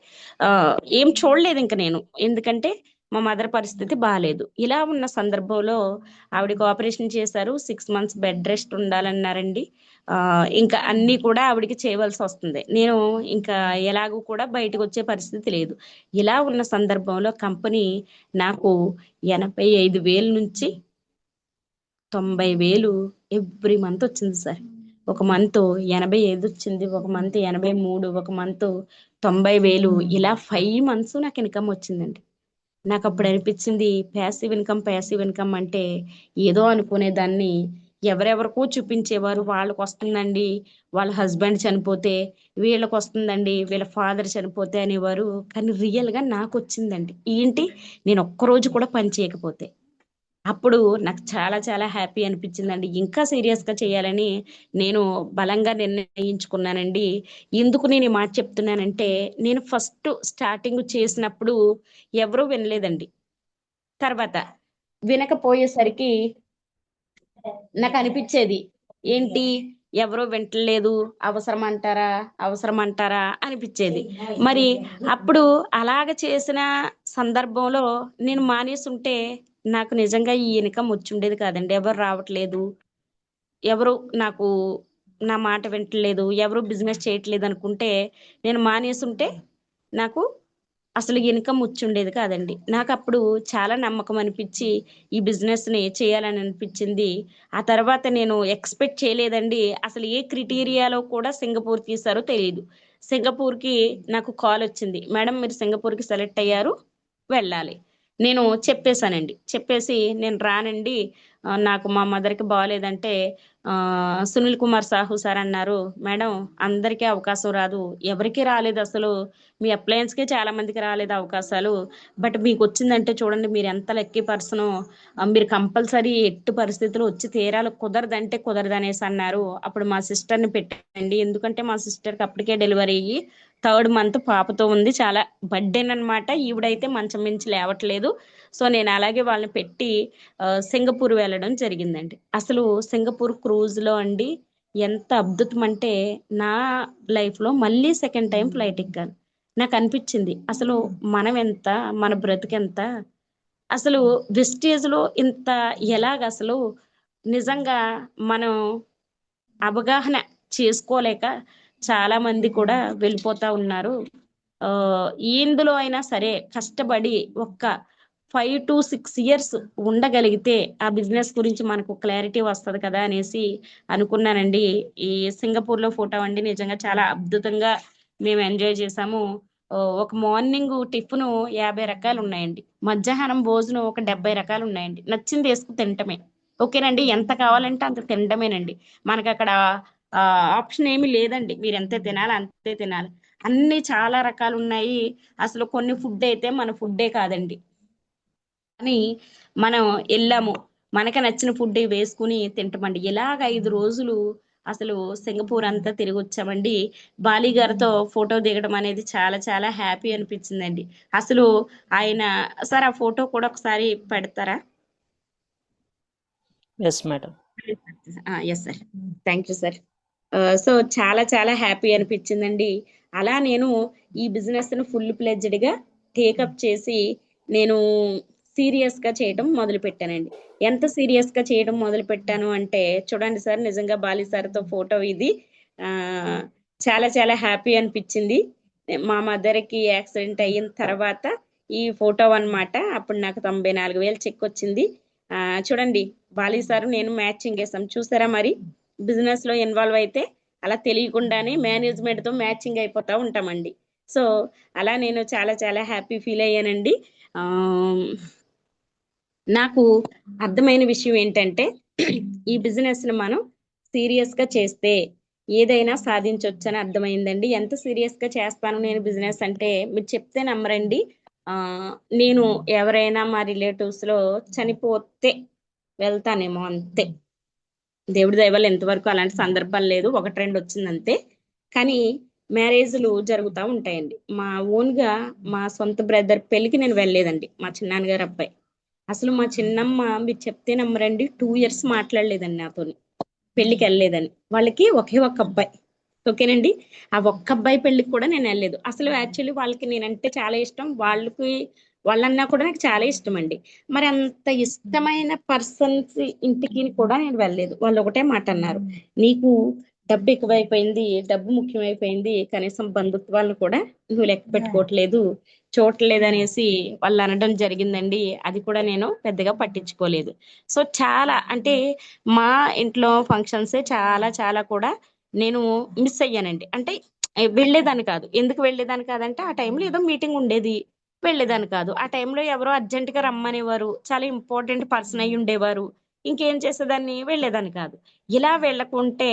ఏం చూడలేదు ఇంకా నేను, ఎందుకంటే మా మదర్ పరిస్థితి బాగాలేదు. ఇలా ఉన్న సందర్భంలో ఆవిడకి ఆపరేషన్ చేశారు. 6 months బెడ్ రెస్ట్ ఉండాలన్నారండి. ఇంకా అన్నీ కూడా ఆవిడకి చేయవలసి వస్తుంది. నేను ఇంకా ఎలాగూ కూడా బయటకు వచ్చే పరిస్థితి లేదు. ఇలా ఉన్న సందర్భంలో కంపెనీ నాకు 85,000 నుంచి 90,000 ఎవ్రీ మంత్ వచ్చింది సార్. ఒక మంత్ 85 వచ్చింది, ఒక మంత్ 83, ఒక మంత్ 90,000. ఇలా 5 months నాకు ఇన్కమ్ వచ్చిందండి. నాకు అప్పుడు అనిపించింది ప్యాసివ్ ఇన్కమ్ అంటే ఏదో అనుకునేదాన్ని. ఎవరెవరికో చూపించేవారు, వాళ్ళకి వస్తుందండి, వాళ్ళ హస్బెండ్ చనిపోతే, వీళ్ళకి వస్తుందండి, వీళ్ళ ఫాదర్ చనిపోతే అనేవారు. కానీ రియల్గా నాకు వచ్చిందండి. ఏంటి, నేను ఒక్కరోజు కూడా పని చేయకపోతే. అప్పుడు నాకు చాలా చాలా హ్యాపీ అనిపించిందండి. ఇంకా సీరియస్గా చేయాలని నేను బలంగా నిర్ణయించుకున్నానండి. ఎందుకు నేను ఈ మాట చెప్తున్నానంటే, నేను ఫస్ట్ స్టార్టింగ్ చేసినప్పుడు ఎవరూ వినలేదండి. తర్వాత వినకపోయేసరికి నాకు అనిపించేది, ఏంటి ఎవరో వింటలేదు, అవసరం అంటారా అనిపించేది. మరి అప్పుడు అలాగ చేసిన సందర్భంలో నేను మానేసి ఉంటే నాకు నిజంగా ఈ ఇన్కమ్ వచ్చి ఉండేది కాదండి. ఎవరు రావట్లేదు, ఎవరు నాకు నా మాట వింటలేదు, ఎవరు బిజినెస్ చేయట్లేదు అనుకుంటే నేను మానేసి ఉంటే నాకు అసలు ఇన్కమ్ వచ్చి ఉండేది కాదండి. నాకు అప్పుడు చాలా నమ్మకం అనిపించి ఈ బిజినెస్ని చేయాలని అనిపించింది. ఆ తర్వాత నేను ఎక్స్పెక్ట్ చేయలేదండి, అసలు ఏ క్రైటీరియాలో కూడా సింగపూర్ తీసారో తెలియదు. సింగపూర్కి నాకు కాల్ వచ్చింది, మేడం మీరు సింగపూర్కి సెలెక్ట్ అయ్యారు, వెళ్ళాలి. నేను చెప్పేశానండి. చెప్పేసి నేను రానండి, నాకు మా మదర్కి బాగోలేదంటే సునీల్ కుమార్ సాహు సార్ అన్నారు, మేడం అందరికీ అవకాశం రాదు, ఎవరికి రాలేదు అసలు, మీ అప్లయన్స్కే చాలా మందికి రాలేదు అవకాశాలు, బట్ మీకు వచ్చిందంటే చూడండి మీరు ఎంత లక్కీ పర్సను, మీరు కంపల్సరీ ఎట్టి పరిస్థితుల్లో వచ్చి తీరాలి, కుదరదంటే కుదరదు అనేసి అన్నారు. అప్పుడు మా సిస్టర్ని పెట్టండి, ఎందుకంటే మా సిస్టర్కి అప్పటికే డెలివరీ అయ్యి 3rd month పాపతో ఉంది, చాలా బర్త్డేన్ అనమాట, ఈవిడైతే మంచం మించి లేవట్లేదు. సో నేను అలాగే వాళ్ళని పెట్టి సింగపూర్ వెళ్ళడం జరిగిందండి. అసలు సింగపూర్ క్రూజ్లో అండి ఎంత అద్భుతం అంటే, నా లైఫ్లో మళ్ళీ 2nd time ఫ్లైట్ ఎక్కాను. నాకు అనిపించింది అసలు మనం ఎంత, మన బ్రతికెంత, అసలు వెస్టేజ్లో ఇంత ఎలాగ అసలు నిజంగా మనం అవగాహన చేసుకోలేక చాలా మంది కూడా వెళ్ళిపోతా ఉన్నారు. ఇందులో అయినా సరే కష్టపడి ఒక్క 5 to 6 years ఉండగలిగితే ఆ బిజినెస్ గురించి మనకు క్లారిటీ వస్తుంది కదా అనేసి అనుకున్నానండి. ఈ సింగపూర్లో ఫోటో అండి నిజంగా చాలా అద్భుతంగా మేము ఎంజాయ్ చేసాము. ఒక మార్నింగ్ టిఫిన్ 50 రకాలు ఉన్నాయండి, మధ్యాహ్నం భోజనం ఒక 70 రకాలు ఉన్నాయండి, నచ్చింది వేసుకు తినటమే. ఓకేనండి, ఎంత కావాలంటే అంత తినటమేనండి, మనకు అక్కడ ఆప్షన్ ఏమీ లేదండి, మీరు ఎంత తినాలి అంతే తినాలి, అన్ని చాలా రకాలు ఉన్నాయి. అసలు కొన్ని ఫుడ్ అయితే మన ఫుడ్డే కాదండి, అని మనం వెళ్ళాము, మనకి నచ్చిన ఫుడ్ వేసుకుని తింటామండి. ఇలాగ 5 రోజులు అసలు సింగపూర్ అంతా తిరిగి వచ్చామండి. బాలి గారితో ఫోటో దిగడం అనేది చాలా చాలా హ్యాపీ అనిపించిందండి. అసలు ఆయన సార్ ఆ ఫోటో కూడా ఒకసారి పెడతారా? Yes madam. Yes sir, thank you sir. So చాలా చాలా హ్యాపీ అనిపించిందండి. అలా నేను ఈ బిజినెస్ను ఫుల్ ప్లెడ్జ్డ్గా టేకప్ చేసి నేను సీరియస్గా చేయడం మొదలు పెట్టానండి. ఎంత సీరియస్గా చేయడం మొదలు పెట్టాను అంటే చూడండి సార్, నిజంగా బాలి సార్తో ఫోటో ఇది చాలా చాలా హ్యాపీ అనిపించింది. మా మదర్కి యాక్సిడెంట్ అయిన తర్వాత ఈ ఫోటో అన్నమాట. అప్పుడు నాకు 94,000 చెక్ వచ్చింది. చూడండి బాలి సార్ నేను మ్యాచింగ్ వేసాం, చూసారా? మరి బిజినెస్ లో ఇన్వాల్వ్ అయితే అలా తెలియకుండానే మేనేజ్మెంట్ తో మ్యాచింగ్ అయిపోతా ఉంటామండి. సో అలా నేను చాలా చాలా హ్యాపీ ఫీల్ అయ్యానండి. నాకు అర్థమైన విషయం ఏంటంటే ఈ బిజినెస్ ని మనం సీరియస్ గా చేస్తే ఏదైనా సాధించవచ్చు అని అర్థమైందండి. ఎంత సీరియస్ గా చేస్తాను నేను బిజినెస్ అంటే మీరు చెప్తే నమ్మరండి. నేను ఎవరైనా మా రిలేటివ్స్ లో చనిపోతే వెళ్తానేమో అంతే, దేవుడి దయ వల్ల ఎంతవరకు అలాంటి సందర్భాలు లేదు, 1-2 వచ్చింది అంతే. కానీ మ్యారేజ్లు జరుగుతూ ఉంటాయండి. మా ఓన్గా మా సొంత బ్రదర్ పెళ్ళికి నేను వెళ్ళలేదండి, మా చిన్నాన్నగారు అబ్బాయి. అసలు మా చిన్నమ్మ మీరు చెప్తే నమ్మరండి 2 years మాట్లాడలేదండి నాతో, పెళ్ళికి వెళ్ళలేదని. వాళ్ళకి ఒకే ఒక్క అబ్బాయి, ఓకేనండి, ఆ ఒక్క అబ్బాయి పెళ్ళికి కూడా నేను వెళ్ళలేదు. అసలు యాక్చువల్లీ వాళ్ళకి నేనంటే చాలా ఇష్టం, వాళ్ళన్నా కూడా నాకు చాలా ఇష్టం అండి. మరి అంత ఇష్టమైన పర్సన్స్ ఇంటికి కూడా నేను వెళ్ళలేదు. వాళ్ళు ఒకటే మాట అన్నారు, నీకు డబ్బు ఎక్కువైపోయింది, డబ్బు ముఖ్యమైపోయింది, కనీసం బంధుత్వాలను కూడా నువ్వు లెక్క పెట్టుకోవట్లేదు, చూడట్లేదు అనేసి వాళ్ళు అనడం జరిగిందండి. అది కూడా నేను పెద్దగా పట్టించుకోలేదు. సో చాలా అంటే మా ఇంట్లో ఫంక్షన్సే చాలా చాలా కూడా నేను మిస్ అయ్యానండి. అంటే వెళ్ళేదాన్ని కాదు. ఎందుకు వెళ్ళేదాన్ని కాదంటే ఆ టైంలో ఏదో మీటింగ్ ఉండేది, వెళ్ళేదాన్ని కాదు. ఆ టైంలో ఎవరో అర్జెంటుగా రమ్మనేవారు, చాలా ఇంపార్టెంట్ పర్సన్ అయి ఉండేవారు, ఇంకేం చేసేదాన్ని, వెళ్ళేదాన్ని కాదు. ఇలా వెళ్ళకుంటే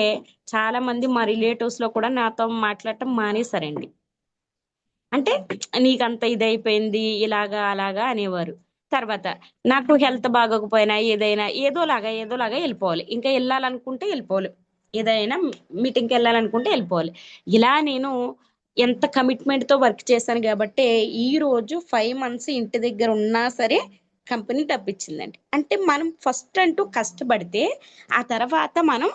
చాలా మంది మా రిలేటివ్స్ లో కూడా నాతో మాట్లాడటం మానేశారండి. అంటే నీకంత ఇదైపోయింది ఇలాగా అలాగా అనేవారు. తర్వాత నాకు హెల్త్ బాగోకపోయినా ఏదైనా ఏదోలాగా వెళ్ళిపోవాలి, ఇంకా వెళ్ళాలనుకుంటే వెళ్ళిపోవాలి, ఏదైనా మీటింగ్కి వెళ్ళాలనుకుంటే వెళ్ళిపోవాలి. ఇలా నేను ఎంత కమిట్మెంట్ తో వర్క్ చేశాను కాబట్టి ఈ రోజు 5 months ఇంటి దగ్గర ఉన్నా సరే కంపెనీ డబ్బిచ్చిందండి. అంటే మనం ఫస్ట్ అంటూ కష్టపడితే ఆ తర్వాత మనం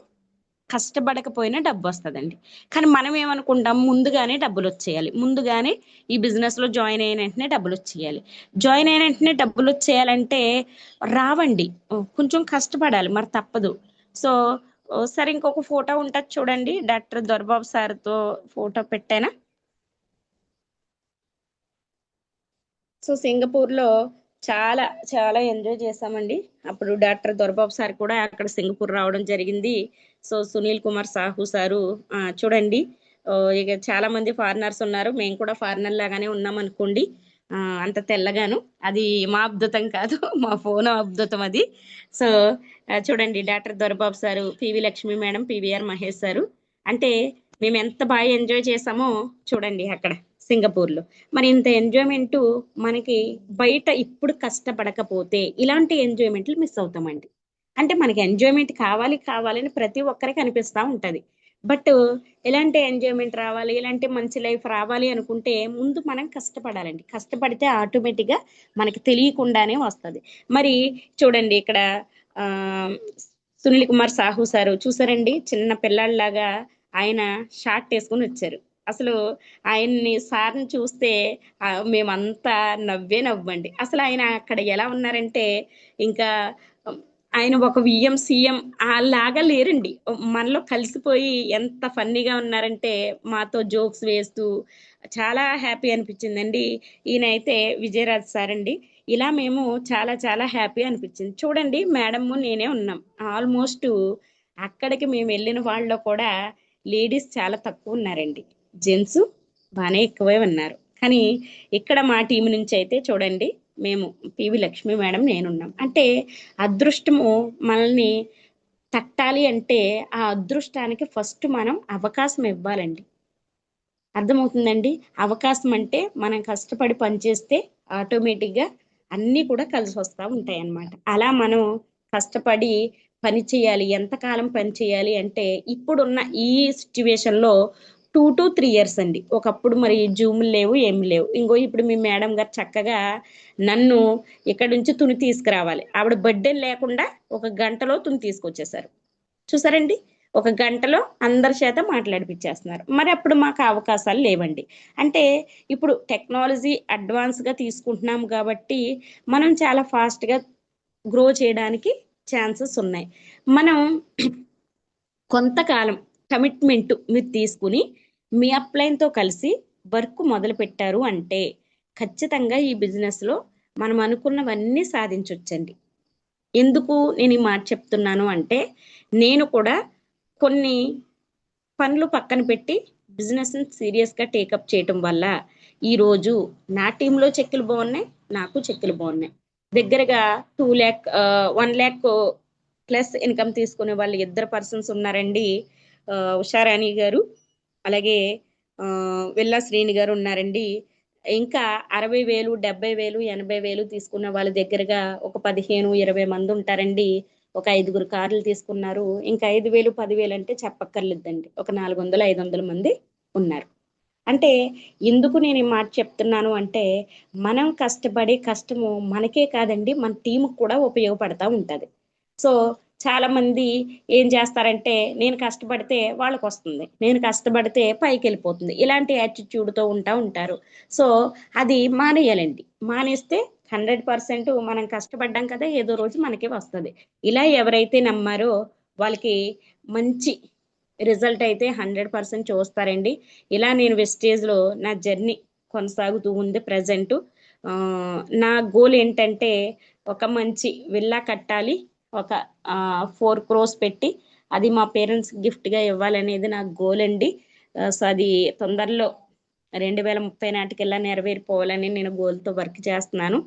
కష్టపడకపోయినా డబ్బు వస్తుందండి. కానీ మనం ఏమనుకుంటాం, ముందుగానే డబ్బులు వచ్చేయాలి, ముందుగానే ఈ బిజినెస్ లో జాయిన్ అయిన వెంటనే డబ్బులు వచ్చేయాలి. జాయిన్ అయిన వెంటనే డబ్బులు వచ్చేయాలంటే రావండి, కొంచెం కష్టపడాలి, మరి తప్పదు. సో సరే ఇంకొక ఫోటో ఉంటుంది చూడండి, డాక్టర్ దొరబాబు సార్తో ఫోటో పెట్టానా. సో సింగపూర్లో చాలా చాలా ఎంజాయ్ చేసామండి. అప్పుడు డాక్టర్ దొరబాబు సార్ కూడా అక్కడ సింగపూర్ రావడం జరిగింది. సో సునీల్ కుమార్ సాహు సారు చూడండి, ఇక చాలా మంది ఫారినర్స్ ఉన్నారు, మేము కూడా ఫారినర్ లాగానే ఉన్నాం అనుకోండి. అంత తెల్లగాను. అది మా అద్భుతం కాదు, మా ఫోన్ అద్భుతం అది. సో చూడండి, doctor Dorababu sir, PV Lakshmi madam, PVR Mahesh sir, అంటే మేము ఎంత బాగా ఎంజాయ్ చేసామో చూడండి అక్కడ సింగపూర్లో. మరి ఇంత ఎంజాయ్మెంట్ మనకి బయట ఇప్పుడు కష్టపడకపోతే ఇలాంటి ఎంజాయ్మెంట్లు మిస్ అవుతామండి. అంటే మనకి ఎంజాయ్మెంట్ కావాలి కావాలని ప్రతి ఒక్కరికి అనిపిస్తూ ఉంటుంది. బట్ ఎలాంటి ఎంజాయ్మెంట్ రావాలి, ఎలాంటి మంచి లైఫ్ రావాలి అనుకుంటే ముందు మనం కష్టపడాలండి. కష్టపడితే ఆటోమేటిక్గా మనకి తెలియకుండానే వస్తుంది. మరి చూడండి ఇక్కడ ఆ సునీల్ కుమార్ సాహు సారు చూసారండి, చిన్న పిల్లాడిలాగా ఆయన షార్ట్ వేసుకుని వచ్చారు. అసలు ఆయన్ని సార్ని చూస్తే మేమంతా నవ్వండి. అసలు ఆయన అక్కడ ఎలా ఉన్నారంటే ఇంకా ఆయన ఒక విఎం సీఎం లాగా లేరండి. మనలో కలిసిపోయి ఎంత ఫన్నీగా ఉన్నారంటే మాతో జోక్స్ వేస్తూ చాలా హ్యాపీ అనిపించిందండి. ఈయన అయితే విజయరాజ్ సార్ అండి. ఇలా మేము చాలా చాలా హ్యాపీ అనిపించింది. చూడండి, మేడము నేనే ఉన్నాం. ఆల్మోస్ట్ అక్కడికి మేము వెళ్ళిన వాళ్ళలో కూడా లేడీస్ చాలా తక్కువ ఉన్నారండి, జెంట్స్ బాగానే ఎక్కువే ఉన్నారు. కానీ ఇక్కడ మా టీం నుంచి అయితే చూడండి, మేము పివి లక్ష్మి మేడం నేనున్నాం. అంటే అదృష్టము మనల్ని తట్టాలి అంటే ఆ అదృష్టానికి ఫస్ట్ మనం అవకాశం ఇవ్వాలండి. అర్థమవుతుందండి? అవకాశం అంటే మనం కష్టపడి పనిచేస్తే ఆటోమేటిక్గా అన్నీ కూడా కలిసి వస్తూ ఉంటాయి అన్నమాట. అలా మనం కష్టపడి పని చేయాలి. ఎంతకాలం పని చేయాలి అంటే ఇప్పుడున్న ఈ సిచ్యువేషన్లో 2 to 3 years అండి. ఒకప్పుడు మరి జూములు లేవు, ఏమి లేవు. ఇంకో ఇప్పుడు మీ మేడం గారు చక్కగా నన్ను ఇక్కడ నుంచి తుని తీసుకురావాలి. ఆవిడ బర్త్డే లేకుండా 1 గంటలో తుని తీసుకొచ్చేసారు. చూసారండి, 1 గంటలో అందరి చేత మాట్లాడిపించేస్తున్నారు. మరి అప్పుడు మాకు అవకాశాలు లేవండి. అంటే ఇప్పుడు టెక్నాలజీ అడ్వాన్స్గా తీసుకుంటున్నాం కాబట్టి మనం చాలా ఫాస్ట్గా గ్రో చేయడానికి ఛాన్సెస్ ఉన్నాయి. మనం కొంతకాలం కమిట్మెంట్ మీరు తీసుకుని మీ అప్లైన్తో కలిసి వర్క్ మొదలు పెట్టారు అంటే ఖచ్చితంగా ఈ బిజినెస్లో మనం అనుకున్నవన్నీ సాధించవచ్చండి. ఎందుకు నేను ఈ మాట చెప్తున్నాను అంటే నేను కూడా కొన్ని పనులు పక్కన పెట్టి బిజినెస్ని సీరియస్గా టేకప్ చేయటం వల్ల ఈరోజు నా టీంలో చెక్కులు బాగున్నాయి, నాకు చెక్కులు బాగున్నాయి. దగ్గరగా 1 lakh ప్లస్ ఇన్కమ్ తీసుకునే వాళ్ళు 2 పర్సన్స్ ఉన్నారండి. ఉషారాణి గారు, అలాగే వెల్లా శ్రీని గారు ఉన్నారండి. ఇంకా 60,000, 70,000, 80,000 తీసుకున్న వాళ్ళ దగ్గరగా ఒక 15-20 మంది ఉంటారండి. ఒక 5 కార్లు తీసుకున్నారు. ఇంకా 5,000, 10,000 అంటే చెప్పక్కర్లేదండి, ఒక 400-500 మంది ఉన్నారు. అంటే ఎందుకు నేను ఈ మాట చెప్తున్నాను అంటే మనం కష్టపడే కష్టము మనకే కాదండి, మన టీంకి కూడా ఉపయోగపడతా ఉంటుంది. సో చాలా మంది ఏం చేస్తారంటే నేను కష్టపడితే వాళ్ళకి వస్తుంది, నేను కష్టపడితే పైకి వెళ్ళిపోతుంది, ఇలాంటి యాటిట్యూడ్తో ఉంటారు. సో అది మానేయాలండి. మానేస్తే 100% మనం కష్టపడ్డాం కదా, ఏదో రోజు మనకి వస్తుంది. ఇలా ఎవరైతే నమ్మారో వాళ్ళకి మంచి రిజల్ట్ అయితే 100% చూస్తారండి. ఇలా నేను వెస్టేజ్లో నా జర్నీ కొనసాగుతూ ఉంది. ప్రజెంట్ నా గోల్ ఏంటంటే ఒక మంచి విల్లా కట్టాలి, ఒక 4 crores పెట్టి అది మా పేరెంట్స్ గిఫ్ట్గా ఇవ్వాలనేది నా గోల్ అండి. సో అది తొందరలో 2030 నాటికల్లా నెరవేరిపోవాలని నేను గోల్తో వర్క్ చేస్తున్నాను.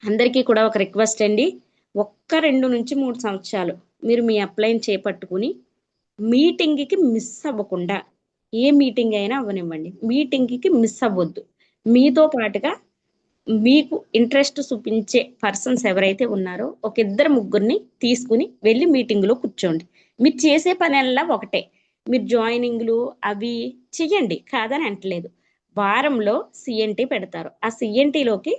అందరికీ కూడా ఒక రిక్వెస్ట్ అండి, 1, 2 నుంచి 3 సంవత్సరాలు మీరు మీ అప్లైన్ చేపట్టుకుని మీటింగ్కి మిస్ అవ్వకుండా, ఏ మీటింగ్ అయినా అవ్వనివ్వండి, మీటింగ్కి మిస్ అవ్వద్దు. మీతో పాటుగా మీకు ఇంట్రెస్ట్ చూపించే పర్సన్స్ ఎవరైతే ఉన్నారో 1-2-3 తీసుకుని వెళ్ళి మీటింగ్లో కూర్చోండి. మీరు చేసే పనల్లా ఒకటే, మీరు జాయినింగ్లు అవి చెయ్యండి, కాదని అంటలేదు. వారంలో సిఎన్టీ పెడతారు. ఆ సిఎన్టీలోకి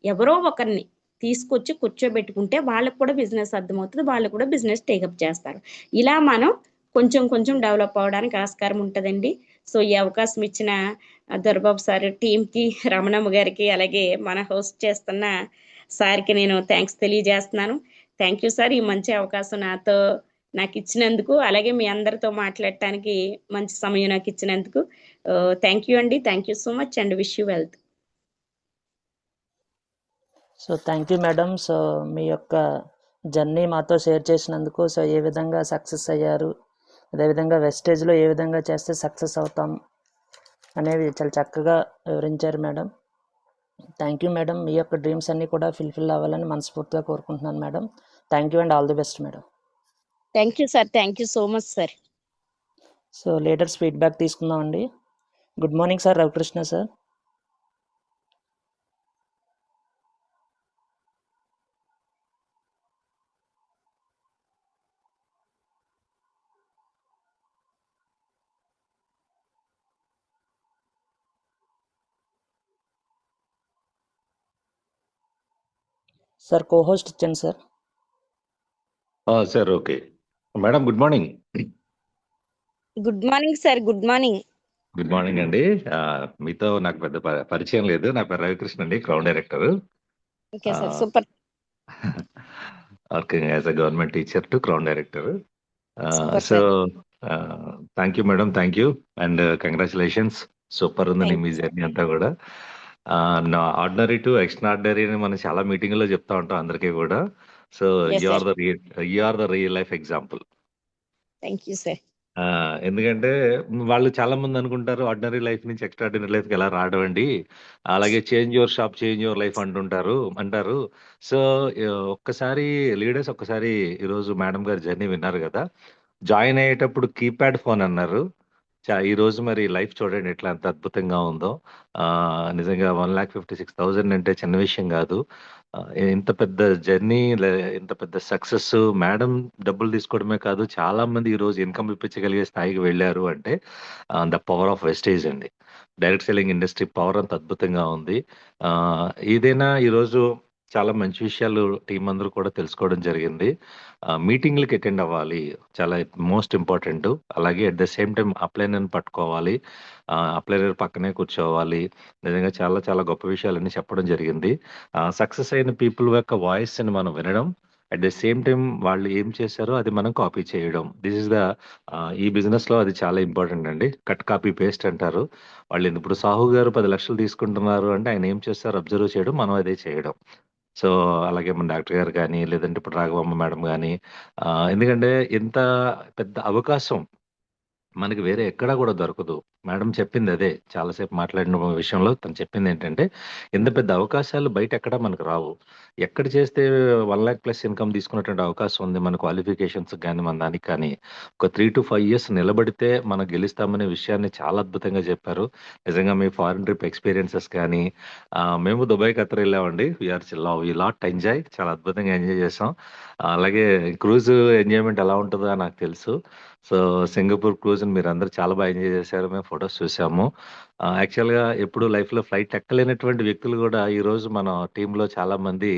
ఎవరో ఒకరిని తీసుకొచ్చి కూర్చోబెట్టుకుంటే వాళ్ళకు కూడా బిజినెస్ అర్థమవుతుంది, వాళ్ళు కూడా బిజినెస్ టేకప్ చేస్తారు. ఇలా మనం కొంచెం డెవలప్ అవడానికి ఆస్కారం ఉంటుందండి. సో ఈ అవకాశం ఇచ్చిన దొరబాబు సార్ టీంకి, రమణమ్మ గారికి, అలాగే మన హోస్ట్ చేస్తున్న సార్కి నేను థ్యాంక్స్ తెలియజేస్తున్నాను. థ్యాంక్ యూ సార్, ఈ మంచి అవకాశం నాకు ఇచ్చినందుకు, అలాగే మీ అందరితో మాట్లాడటానికి మంచి సమయం నాకు ఇచ్చినందుకు థ్యాంక్ యూ అండి. Thank you so much and wish you wealth. So thank you madam. So మీ యొక్క జర్నీ మాతో షేర్ చేసినందుకు, సో ఏ విధంగా సక్సెస్ అయ్యారు, అదేవిధంగా వెస్టేజ్లో ఏ విధంగా చేస్తే సక్సెస్ అవుతాం అనేవి చాలా చక్కగా వివరించారు మేడం. Thank you madam. మీ యొక్క డ్రీమ్స్ అన్నీ కూడా ఫుల్ఫిల్ అవ్వాలని మనస్ఫూర్తిగా కోరుకుంటున్నాను madam. Thank you and all the best madam. Thank you sir, thank you so much sir. So leaders feedback తీసుకుందామండి. Good morning sir Ravikrishna sir. Sir cohost ఇచ్చాను sir. Sir okay madam, good morning. Good morning sir, good morning. Good morning అండి. మీతో నాకు పెద్ద పరిచయం లేదు. నా పేరు రవికృష్ణ అండి, crown director. Okay sir, super. Working as a government teacher to crown director. Super, so thank you madam, thank you and congratulations. Super ఉందండి Thank మీ జర్నీ అంతా కూడా. నా ఆర్డినరీ టు ఎక్స్ట్రాడినరీ అని మనం చాలా మీటింగ్లో చెప్తా ఉంటాం అందరికీ కూడా. So Yes, you sir. Are the real life example. Thank you sir. ఎందుకంటే వాళ్ళు చాలా మంది అనుకుంటారు ఆర్డినరీ లైఫ్ నుంచి ఎక్స్ట్రాడినరీ లైఫ్కి ఎలా రావడం అండి, అలాగే change your shop change your life అంటారు. సో ఒక్కసారి లీడర్స్ ఒక్కసారి ఈరోజు మేడం గారి జర్నీ విన్నారు కదా. జాయిన్ అయ్యేటప్పుడు కీప్యాడ్ ఫోన్ అన్నారు. ఈ రోజు మరి లైఫ్ చూడండి ఎట్లా అంత అద్భుతంగా ఉందో. నిజంగా 1,56,000 అంటే చిన్న విషయం కాదు. ఇంత పెద్ద జర్నీ, ఇంత పెద్ద సక్సెస్. మేడం డబ్బులు తీసుకోవడమే కాదు, చాలా మంది ఈ రోజు ఇన్కమ్ ఇప్పించగలిగే స్థాయికి వెళ్ళారు అంటే ద పవర్ ఆఫ్ వెస్టేజ్ అండి. డైరెక్ట్ సెల్లింగ్ ఇండస్ట్రీ పవర్ అంత అద్భుతంగా ఉంది. ఏదైనా ఈరోజు చాలా మంచి విషయాలు టీం అందరూ కూడా తెలుసుకోవడం జరిగింది. మీటింగ్లకి అటెండ్ అవ్వాలి, చాలా మోస్ట్ ఇంపార్టెంట్. అలాగే అట్ ద సేమ్ టైం అప్లైనర్ని పట్టుకోవాలి, అప్లైనర్ పక్కనే కూర్చోవాలి. నిజంగా చాలా చాలా గొప్ప విషయాలన్నీ చెప్పడం జరిగింది. సక్సెస్ అయిన పీపుల్ యొక్క వాయిస్ని మనం వినడం, అట్ ద సేమ్ టైం వాళ్ళు ఏం చేశారో అది మనం కాపీ చేయడం. దిస్ ఇస్ ద ఈ బిజినెస్లో అది చాలా ఇంపార్టెంట్ అండి. కట్ కాపీ పేస్ట్ అంటారు. వాళ్ళు ఇప్పుడు సాహు గారు 10 లక్షలు తీసుకుంటున్నారు అంటే ఆయన ఏం చేస్తారు అబ్జర్వ్ చేయడం, మనం అదే చేయడం. సో అలాగే మన డాక్టర్ గారు కానీ, లేదంటే ఇప్పుడు రాఘవమ్మ మేడం కానీ, ఎందుకంటే ఇంత పెద్ద అవకాశం మనకి వేరే ఎక్కడా కూడా దొరకదు. మేడం చెప్పింది అదే, చాలాసేపు మాట్లాడిన విషయంలో తను చెప్పింది ఏంటంటే, ఇంత పెద్ద అవకాశాలు బయట ఎక్కడా మనకు రావు. ఎక్కడ చేస్తే 1,00,000+ ఇన్కమ్ తీసుకునేటువంటి అవకాశం ఉంది మన క్వాలిఫికేషన్స్ కానీ, మన దానికి కానీ. ఒక 3 to 5 years నిలబడితే మనం గెలుస్తామనే విషయాన్ని చాలా అద్భుతంగా చెప్పారు. నిజంగా మీ ఫారిన్ ట్రిప్ ఎక్స్పీరియన్సెస్ కానీ, మేము దుబాయ్, ఖతర్ వెళ్ళామండి. వి లాట్ ఎంజాయ్, చాలా అద్భుతంగా ఎంజాయ్ చేసాం. అలాగే క్రూజ్ ఎంజాయ్మెంట్ ఎలా ఉంటుందో నాకు తెలుసు. సో సింగపూర్ క్రూజ్ని మీరు అందరూ చాలా బాగా ఎంజాయ్ చేశారు, మేము ఫొటోస్ చూసాము. యాక్చువల్గా ఎప్పుడు లైఫ్లో ఫ్లైట్ ఎక్కలేనటువంటి వ్యక్తులు కూడా ఈరోజు మన టీంలో చాలా మంది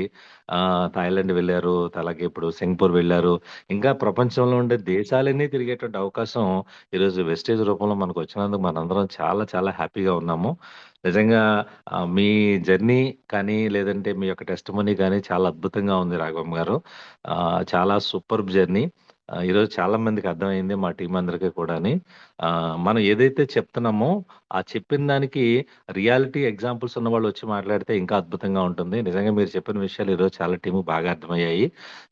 థాయిలాండ్ వెళ్ళారు, అలాగే ఇప్పుడు సింగపూర్ వెళ్ళారు. ఇంకా ప్రపంచంలో ఉండే దేశాలన్నీ తిరిగేటువంటి అవకాశం ఈరోజు వెస్టేజ్ రూపంలో మనకు వచ్చినందుకు మనందరం చాలా చాలా హ్యాపీగా ఉన్నాము. నిజంగా మీ జర్నీ కానీ, లేదంటే మీ యొక్క టెస్టిమనీ కానీ చాలా అద్భుతంగా ఉంది రాఘవమ్మ గారు. చాలా సూపర్ జర్నీ. ఈరోజు చాలా మందికి అర్థమైంది, మా టీం అందరికీ కూడాని. మనం ఏదైతే చెప్తున్నామో ఆ చెప్పిన దానికి రియాలిటీ ఎగ్జాంపుల్స్ ఉన్న వాళ్ళు వచ్చి మాట్లాడితే ఇంకా అద్భుతంగా ఉంటుంది. నిజంగా మీరు చెప్పిన విషయాలు ఈరోజు చాలా టీము బాగా అర్థమయ్యాయి.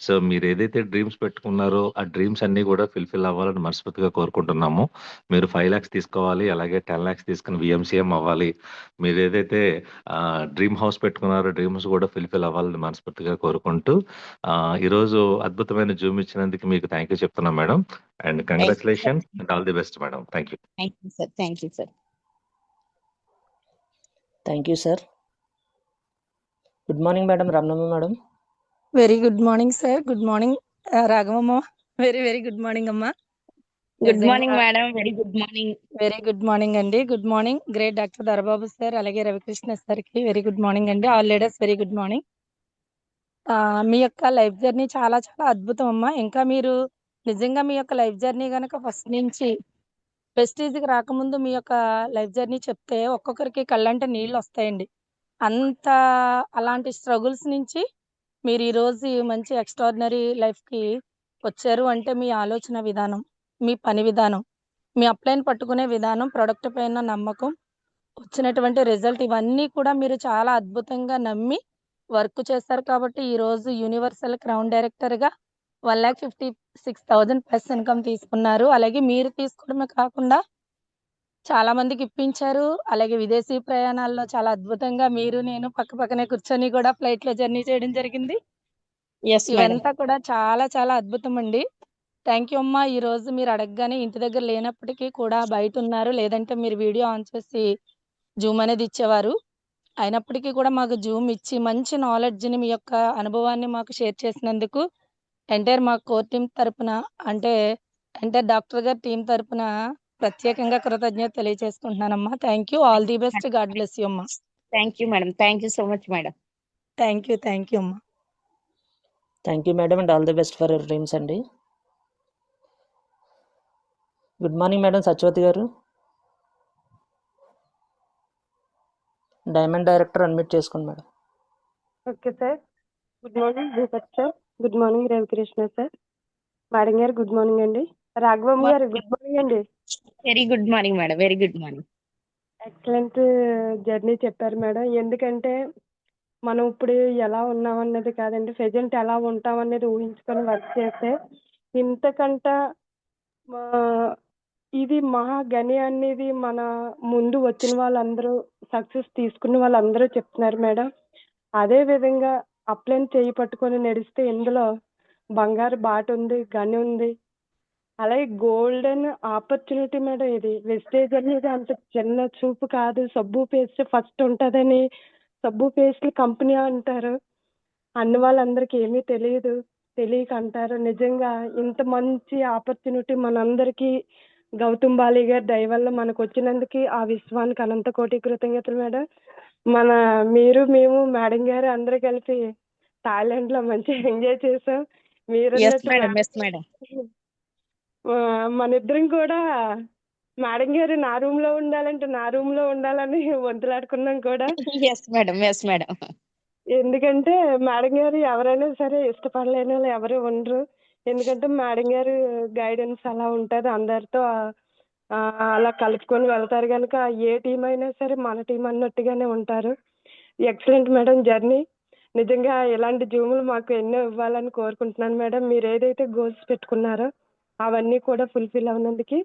సో మీరు ఏదైతే డ్రీమ్స్ పెట్టుకున్నారో ఆ డ్రీమ్స్ అన్నీ కూడా ఫుల్ఫిల్ అవ్వాలని మనస్ఫూర్తిగా కోరుకుంటున్నాము. మీరు 5 lakhs తీసుకోవాలి, అలాగే 10 lakhs తీసుకుని విఎంసీఎం అవ్వాలి. మీరు ఏదైతే డ్రీమ్ హౌస్ పెట్టుకున్నారో డ్రీమ్స్ కూడా ఫుల్ఫిల్ అవ్వాలని మనస్ఫూర్తిగా కోరుకుంటూ, ఈరోజు అద్భుతమైన జూమ్ ఇచ్చినందుకు మీకు థ్యాంక్ యూ చెప్తున్నాం మేడం. And congratulations and all the best madam. Thank you. Thank you sir, thank you sir. Thank you sir. Good morning madam Ramanamma madam. Very good morning sir. Good morning Raghavamma. Very very good morning అమ్మా. Good morning madam, very good morning. Very good morning అండి. Good morning great doctor Darbabu sir, అలాగే రవికృష్ణ సార్కి very good morning అండి. All leaders very good morning. మీ యొక్క life journey చాలా చాలా అద్భుతం అమ్మా. ఇంకా మీరు నిజంగా మీ యొక్క లైఫ్ జర్నీ కనుక ఫస్ట్ నుంచి ప్రెస్టీజ్కి రాకముందు మీ యొక్క లైఫ్ జర్నీ చెప్తే ఒక్కొక్కరికి కళ్ళంటే నీళ్ళు వస్తాయండి. అంత అలాంటి స్ట్రగుల్స్ నుంచి మీరు ఈరోజు మంచి ఎక్స్ట్రాడినరీ లైఫ్కి వచ్చారు అంటే మీ ఆలోచన విధానం, మీ పని విధానం, మీ అప్లైన్ పట్టుకునే విధానం, ప్రొడక్ట్ పైన నమ్మకం, వచ్చినటువంటి రిజల్ట్, ఇవన్నీ కూడా మీరు చాలా అద్భుతంగా నమ్మి వర్క్ చేస్తారు కాబట్టి ఈరోజు యూనివర్సల్ క్రౌన్ డైరెక్టర్గా 1,56,000+ ఇన్కమ్ తీసుకున్నారు. అలాగే మీరు తీసుకోవడమే కాకుండా చాలా మందికి ఇప్పించారు. అలాగే విదేశీ ప్రయాణాల్లో చాలా అద్భుతంగా మీరు నేను పక్కనే కూర్చొని కూడా ఫ్లైట్‌లో జర్నీ చేయడం జరిగింది. Yes madam. ఇవంతా కూడా చాలా చాలా అద్భుతమండి. థ్యాంక్ యూ అమ్మా. ఈరోజు మీరు అడగగానే ఇంటి దగ్గర లేనప్పటికీ కూడా బయటున్నారు. లేదంటే మీరు వీడియో ఆన్ చేసి జూమ్ అనేది ఇచ్చేవారు. అయినప్పటికీ కూడా మాకు జూమ్ ఇచ్చి మంచి నాలెడ్జ్‌ని మీ యొక్క అనుభవాన్ని మాకు షేర్ చేసినందుకు ఎంటైర్ మా కోర్ టీమ్ తరపున అంటే ఎంటైర్ డాక్టర్ గారి టీమ్ తరపున ప్రత్యేకంగా కృతజ్ఞత తెలియజేసుకుంటున్నానమ్మా. Thank you. All the best. God bless you అమ్మా. Thank you madam. Thank you so much madam. Thank you అమ్మా. Thank you madam and all the best for your dreams అండి. Good morning madam Satyavathi garu. Diamond director unmute చేసుకోండి madam. Okay sir. Good morning Bhupat sir. Good morning Ravikrishna sir. Madam గారు good morning అండి. Raghavamma garu good morning అండి. Very good morning madam. Very good morning. Excellent journey చెప్పారు madam. ఎందుకంటే మనం ఇప్పుడు ఎలా ఉన్నామన్నది కాదండి, ప్రెజెంట్ ఎలా ఉంటామనేది ఊహించుకొని వర్క్ చేస్తే ఇంతకంట ఇది మహాగని అనేది మన ముందు వచ్చిన వాళ్ళందరూ సక్సెస్ తీసుకున్న వాళ్ళందరూ చెప్తున్నారు మేడం. అదే విధంగా అప్లైన్ చేయి పట్టుకొని నడిస్తే ఇందులో బంగారు బాట ఉంది, గని ఉంది. అలాగే గోల్డెన్ ఆపర్చునిటీ మేడం. ఇది వెస్టేజ్ అనేది అంత చిన్న చూపు కాదు. సబ్బు పేస్ట్ ఫస్ట్ ఉంటుందని సబ్బు పేస్ట్లు కంపెనీ అంటారు. అన్ని వాళ్ళందరికీ ఏమీ తెలియక అంటారు. నిజంగా ఇంత మంచి ఆపర్చునిటీ మనందరికీ గౌతమ్ బాలి గారి దయ వల్ల మనకు వచ్చినందుకు ఆ విశ్వానికి అనంత కోటి కృతజ్ఞతలు మేడం. మీరు మేము మేడం గారు అందరూ కలిసి థాయిలాండ్ లో మంచిగా ఎంజాయ్ చేసాం. మీరు ఎస్ మేడం. Yes madam. మన ఇద్దరం కూడా మేడం గారు నా రూమ్ లో ఉండాలంటే నా రూమ్ లో ఉండాలని వంతులాడుకున్నాం కూడా. Yes madam. Yes madam. ఎందుకంటే మేడం గారు ఎవరైనా సరే ఇష్టపడలేని వాళ్ళు ఎవరు ఉండరు. ఎందుకంటే మేడం గారు గైడెన్స్ అలా ఉంటుంది. అందరితో అలా కలుపుకొని వెళ్తారు కనుక ఏ టీం అయినా సరే మన టీం అన్నట్టుగానే ఉంటారు. Excellent madam journey. నిజంగా ఇలాంటి జూములు మాకు ఎన్నో ఇవ్వాలని కోరుకుంటున్నాను మేడం. మీరు ఏదైతే గోల్స్ పెట్టుకున్నారో అవన్నీ కూడా ఫుల్ఫిల్ అవునందుకు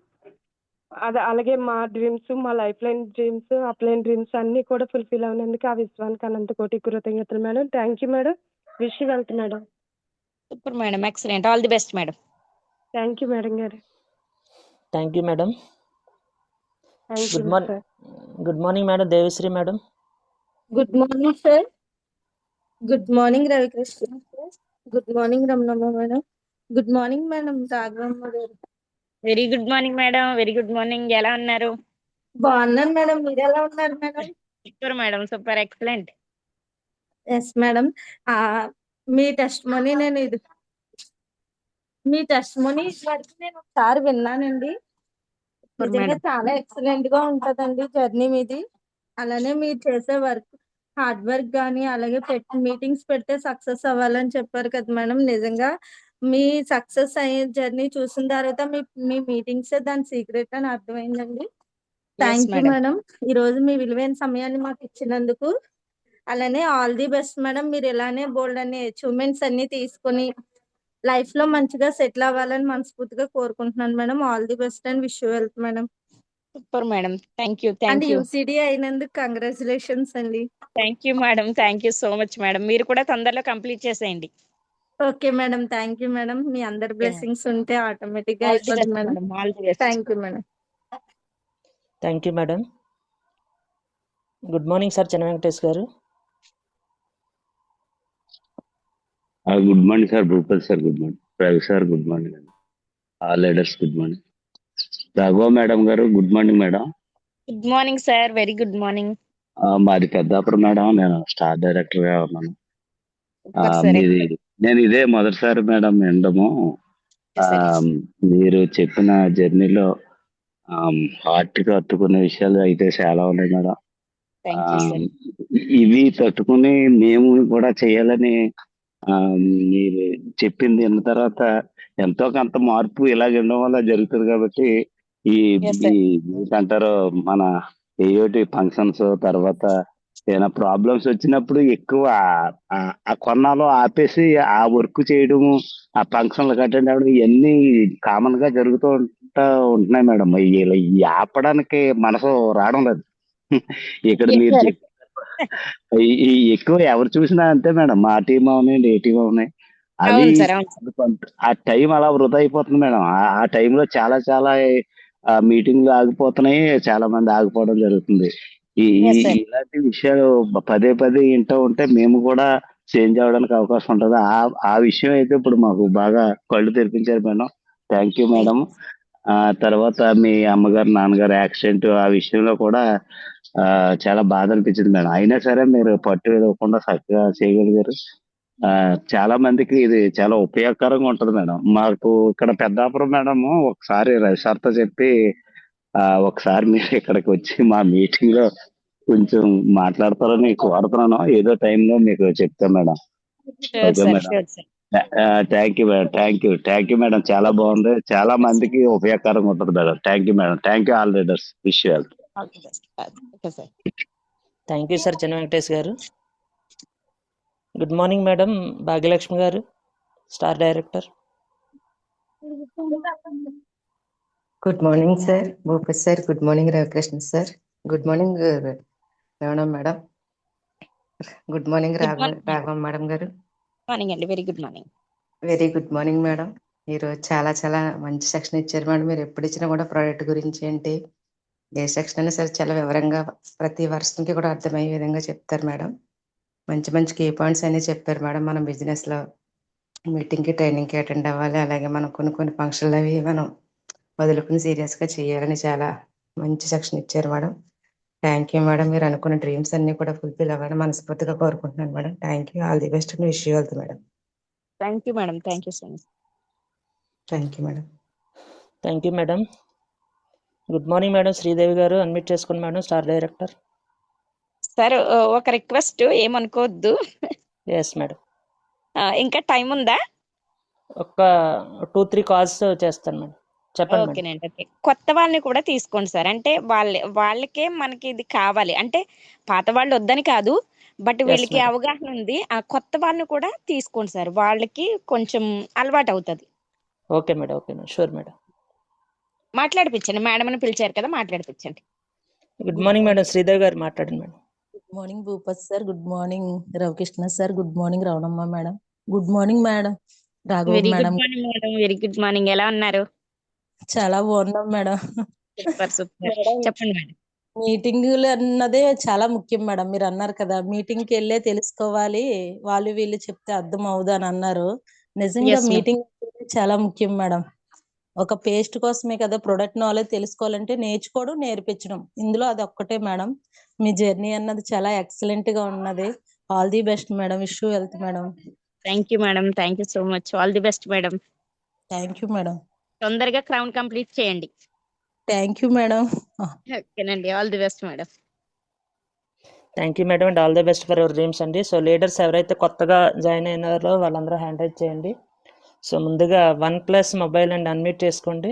అలాగే మా డ్రీమ్స్, మా life line dreams, upline dreams అన్నీ కూడా ఫుల్ఫిల్ అవునందుకు ఆ విశ్వానికి అనంత కోటి కృతజ్ఞతలు madam. Thank you madam. Wish wealth madam. Super madam. Excellent. All the best madam. Thank you madam గారు. Thank you madam. Thank you good morning. Sir. Good morning madam Devishri madam. Good morning sir. Good morning Ravikrishna sir. Good morning Ramanamma madam. Good morning madam Raghavamma garu. Very good morning madam. Very good morning. ఎలా ఉన్నారు? బాగున్నాను madam. మీరు ఎలా ఉన్నారు madam? Super madam. Super. Excellent. Yes madam. మీ testimony వరకు నేను ఒకసారి విన్నానండి. నిజంగా చాలా ఎక్సలెంట్ గా ఉంటదండి జర్నీ మీది. అలానే మీరు చేసే వర్క్ హార్డ్ వర్క్ కానీ అలాగే మీటింగ్స్ పెడితే సక్సెస్ అవ్వాలని చెప్పారు కదా మేడం. నిజంగా మీ సక్సెస్ అయ్యే జర్నీ చూసిన తర్వాత మీ మీటింగ్స్ దాని సీక్రెట్ అని అర్థమైందండి. Thank you madam. ఈ రోజు మీ విలువైన సమయాన్ని మాకు ఇచ్చినందుకు. అలానే ఆల్ ది బెస్ట్ మేడం. మీరు ఇలానే బోల్డ్ అనే అచీవ్మెంట్స్ అన్ని తీసుకొని లైఫ్ లో మంచిగా సెటిల్ అవ్వాలని మనస్ఫూర్తిగా కోరుకుంటున్నాను madam. All the best and wish you wealth madam. Super madam. Thank you. And thank you. UCD అయినందుకు కంగ్రాచులేషన్స్ అండి. Thank you madam. Thank you so much madam. మీరు కూడా తొందరలో కంప్లీట్ చేసేయండి. Okay madam. Thank you madam. మీ అందరి blessings ఉంటే automatic గా ఆల్ ది అయిపోతుంది best madam. Madam. All the best. Thank you madam. Thank you madam. Good morning sir చిన్న Venkatesh garu. Good morning sir Bhupathi sir. Good morning Ravi sir. Good morning అండి. All leaders good morning. Raghava madam గారు good morning madam. Good morning sir. Very good morning. మాది Peddapuram madam. నేను star director గా ఉన్నాను. Super sir. నేను ఇదే మొదటిసారి మేడం వినడము. మీరు చెప్పిన జర్నీలో హార్ట్ కి హత్తుకునే విషయాలు అయితే చాలా ఉన్నాయి మేడం. Thank you sir. ఇవి తట్టుకుని మేము కూడా చేయాలని మీరు చెప్పింది విన్న తర్వాత ఎంతో కొంత మార్పు ఇలాగ ఉండడం వల్ల జరుగుతుంది. కాబట్టి ఈ ఏంటంటారు మన ఏయోటి ఫంక్షన్స్ తర్వాత ఏదైనా ప్రాబ్లమ్స్ వచ్చినప్పుడు ఎక్కువ ఆ కొన్నాలో ఆపేసి ఆ వర్క్ చేయడము, ఆ ఫంక్షన్లకు అటెండ్ అవ్వడం ఇవన్నీ కామన్ గా జరుగుతూ అనుకుంటా ఉంటున్నాయి మేడం. ఈ ఆపడానికి మనసు రావడం లేదు. ఇక్కడ Yes, మీరు sir. చెప్పారు ఈ ఎక్కువ ఎవరు చూసినా అంతే మేడం. మా టీం అవనండి, ఏ టీం అవనాయి. అవి అవును సార్, అవును సార్. ఆ టైం అలా వృధా అయిపోతుంది మేడం. ఆ టైంలో చాలా చాలా మీటింగ్లు ఆగిపోతున్నాయి. చాలా మంది ఆగిపోవడం జరుగుతుంది. Yes, sir. ఇలాంటి విషయాలు పదే పదే వింటూ ఉంటే మేము కూడా చేంజ్ అవ్వడానికి అవకాశం ఉంటుంది. ఆ విషయం అయితే ఇప్పుడు మాకు బాగా కళ్ళు తెరిపించారు మేడం. Thank you madam. తర్వాత మీ అమ్మగారు నాన్నగారు యాక్సిడెంట్ ఆ విషయంలో కూడా చాలా బాధ అనిపించింది మేడం. అయినా సరే మీరు పట్టు విడవకుండా చక్కగా చేయగలిగారు. చాలా మందికి ఇది చాలా ఉపయోగకరంగా ఉంటది మేడం. మాకు ఇక్కడ పెద్దాపురం మేడం ఒకసారి రవి సార్తో చెప్పి ఒకసారి మీరు ఇక్కడికి వచ్చి మా మీటింగ్ లో కొంచెం మాట్లాడతారని కోరుతున్నాను. ఏదో టైంలో మీకు చెప్తాను madam. Sure, okay sir. Madam. Sure, sir. Thank you madam. Thank you madam. చాలా బాగుంది. చాలా మందికి ఉపయోగకరంగా ఉంటుంది madam. Thank you madam. Thank you all leaders. Wish you all. All the best. Okay, sir. Thank you sir, చిన్న Venkatesh garu. Good morning madam Bhagyalakshmi గారు, star director. Good morning sir Bhupathi sir. Good morning Ravikrishna sir. Good morning Ramana madam. Good morning Good morning, ma'am. Raghava madam గారు. Morning అండి. Very good morning. Very good morning madam. ఈరోజు చాలా చాలా మంచి section ఇచ్చారు madam. మీరు ఎప్పుడు ఇచ్చినా కూడా ప్రోడక్ట్ గురించి ఏంటి, ఏ సెక్షన్ అయినా సరే చాలా వివరంగా ప్రతి వర్షంకి కూడా అర్థమయ్యే విధంగా చెప్తారు మేడం. మంచి మంచి కీ పాయింట్స్ అన్ని చెప్పారు మేడం. మనం బిజినెస్లో మీటింగ్కి ట్రైనింగ్కి అటెండ్ అవ్వాలి, అలాగే మనం కొన్ని ఫంక్షన్లు అవి మనం వదులుకుని సీరియస్గా చేయాలని చాలా మంచి సెక్షన్ ఇచ్చారు మేడం. Thank you madam. మీరు అనుకున్న డ్రీమ్స్ అన్ని కూడా ఫుల్ఫిల్ అవ్వాలని మనస్ఫూర్తిగా కోరుకుంటున్నాను madam. Thank you. All the best. Wish you all the madam. Thank you madam. Thank you so much. Thank you madam. Thank you madam. Good morning madam Sridevi గారు, unmute చేసుకోండి madam, star director. Sir ఒక request, ఏమనుకోవద్దు. Yes madam. ఇంకా time ఉందా? ఒక 2-3 calls చేస్తాను madam. చెప్పండి madam. ఓకేనండి. ఓకే. కొత్త వాళ్ళని కూడా తీసుకోండి సార్. అంటే వాళ్ళకే మనకి ఇది కావాలి అంటే పాత వాళ్ళు వద్దని కాదు, బట్ ఎస్ వీళ్ళకి మేడం. అవగాహన ఉంది. ఆ కొత్త వాళ్ళని కూడా తీసుకోండి సార్. వాళ్ళకి కొంచెం అలవాటు అవుతుంది. Okay madam. Okay madam. Sure madam. మాట్లాడిపించండి. మేడం అని పిలిచారు కదా, మాట్లాడిపించండి. Good morning madam Sridevi garu, మాట్లాడండి madam. Good morning Bhupathi sir. Good morning Ravikrishna sir. Good morning Ravanamma madam. Good morning madam Raghava very good madam. Morning madam. Very good morning. ఎలా ఉన్నారు? చాలా బాగున్నాం మేడం. Super super. మేడం చెప్పండి మేడం. మీటింగులు అన్నదే చాలా ముఖ్యం మేడం. మీరు అన్నారు కదా మీటింగ్కి వెళ్ళే తెలుసుకోవాలి, వాళ్ళు వీళ్ళు చెప్తే అర్థం అవుదు అని అన్నారు. నిజంగా ఎస్ మ్యామ్. మీటింగ్ చాలా ముఖ్యం మేడం. ఒక పేస్ట్ కోసమే కదా, ప్రొడక్ట్ నాలెడ్జ్ తెలుసుకోవాలంటే నేర్చుకోవడం నేర్పించడం, ఇందులో అది ఒక్కటే మేడం. మీ జర్నీ అన్నది చాలా ఎక్సలెంట్ గా ఉన్నది. All the best madam. Wish you health madam. Thank you madam. Thank you so much. All the best madam. Thank you madam. తొందరగా క్రౌన్ కంప్లీట్ చేయండి. Thank you madam. ఓకేనండి. All the best madam. Thank you madam and all the best for your dreams అండి. So leaders ఎవరైతే కొత్తగా join అయినారో వాళ్ళందరూ hand raise చేయండి. So ముందుగా OnePlus మొబైల్ అండ్ అన్మ్యూట్ చేసుకోండి.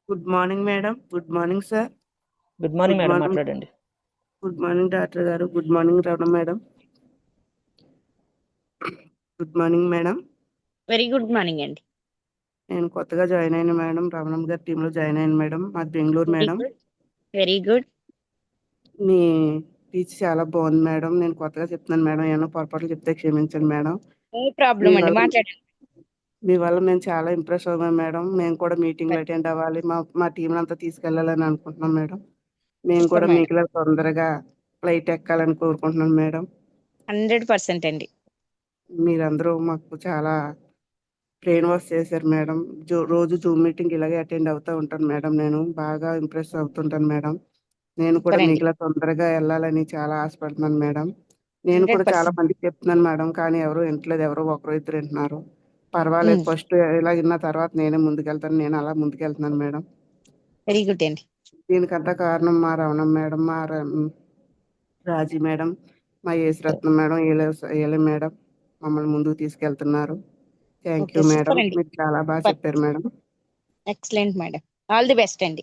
Good morning madam. Good morning sir. Good morning good madam, morning. మాట్లాడండి. Good morning doctor గారు. Good morning Ramana madam. Good morning madam. Very good morning అండి. నేను కొత్తగా జాయిన్ అయిన madam, Ramanamma గారి టీంలో జాయిన్ అయిన మేడం. మాది Bengaluru very madam. Good. Very good. మీ టీచ్ చాలా బాగుంది మేడం. నేను కొత్తగా చెప్తున్నాను మేడం. ఏమైనా పొరపాట్లు చెప్తే క్షమించండి మేడం. నో ప్రాబ్లం మీ అండి, వల్ల మాట్లాడండి. మీ వల్ల మేము చాలా ఇంప్రెస్ అవ్వాం మేడం. మేము కూడా మీటింగ్లు అటెండ్ అవ్వాలి, మా టీం అంతా తీసుకెళ్లాలని అనుకుంటున్నాం మేడం. మేము సూపర్ కూడా మేడం. మీకులా తొందరగా ఫ్లైట్ ఎక్కాలని కోరుకుంటున్నాను మేడం. 100% అండి. మీరందరూ మాకు చాలా బ్రెయిన్ వాష్ చేశారు మేడం. రోజు జూమ్ మీటింగ్ ఇలాగే అటెండ్ అవుతూ ఉంటాను మేడం. నేను బాగా ఇంప్రెస్ అవుతుంటాను మేడం. నేను కూడా సూపర్ అండి. మీకులా తొందరగా వెళ్ళాలని చాలా ఆశపడుతున్నాను మేడం. నేను కూడా చాలా 100%. మందికి చెప్తున్నాను మేడం, కానీ ఎవరు వింటలేదు. ఎవరో ఒకరు ఇద్దరు వింటున్నారు. పర్వాలేదు, ఫస్ట్ ఇలా విన్న తర్వాత నేనే ముందుకెళ్తాను. నేను అలా ముందుకెళ్తున్నాను మేడం. వెరీ గుడ్ అండి. దీనికంతా కారణం మా రమణ మేడం, మా రాజీ మేడం, మా యేసురత్నం మేడం, ఏలే మేడం మమ్మల్ని ముందుకు తీసుకెళ్తున్నారు. Thank okay you madam. Super అండి. మీరు చాలా బాగా సూపర్. చెప్పారు madam. Excellent madam. All the best అండి.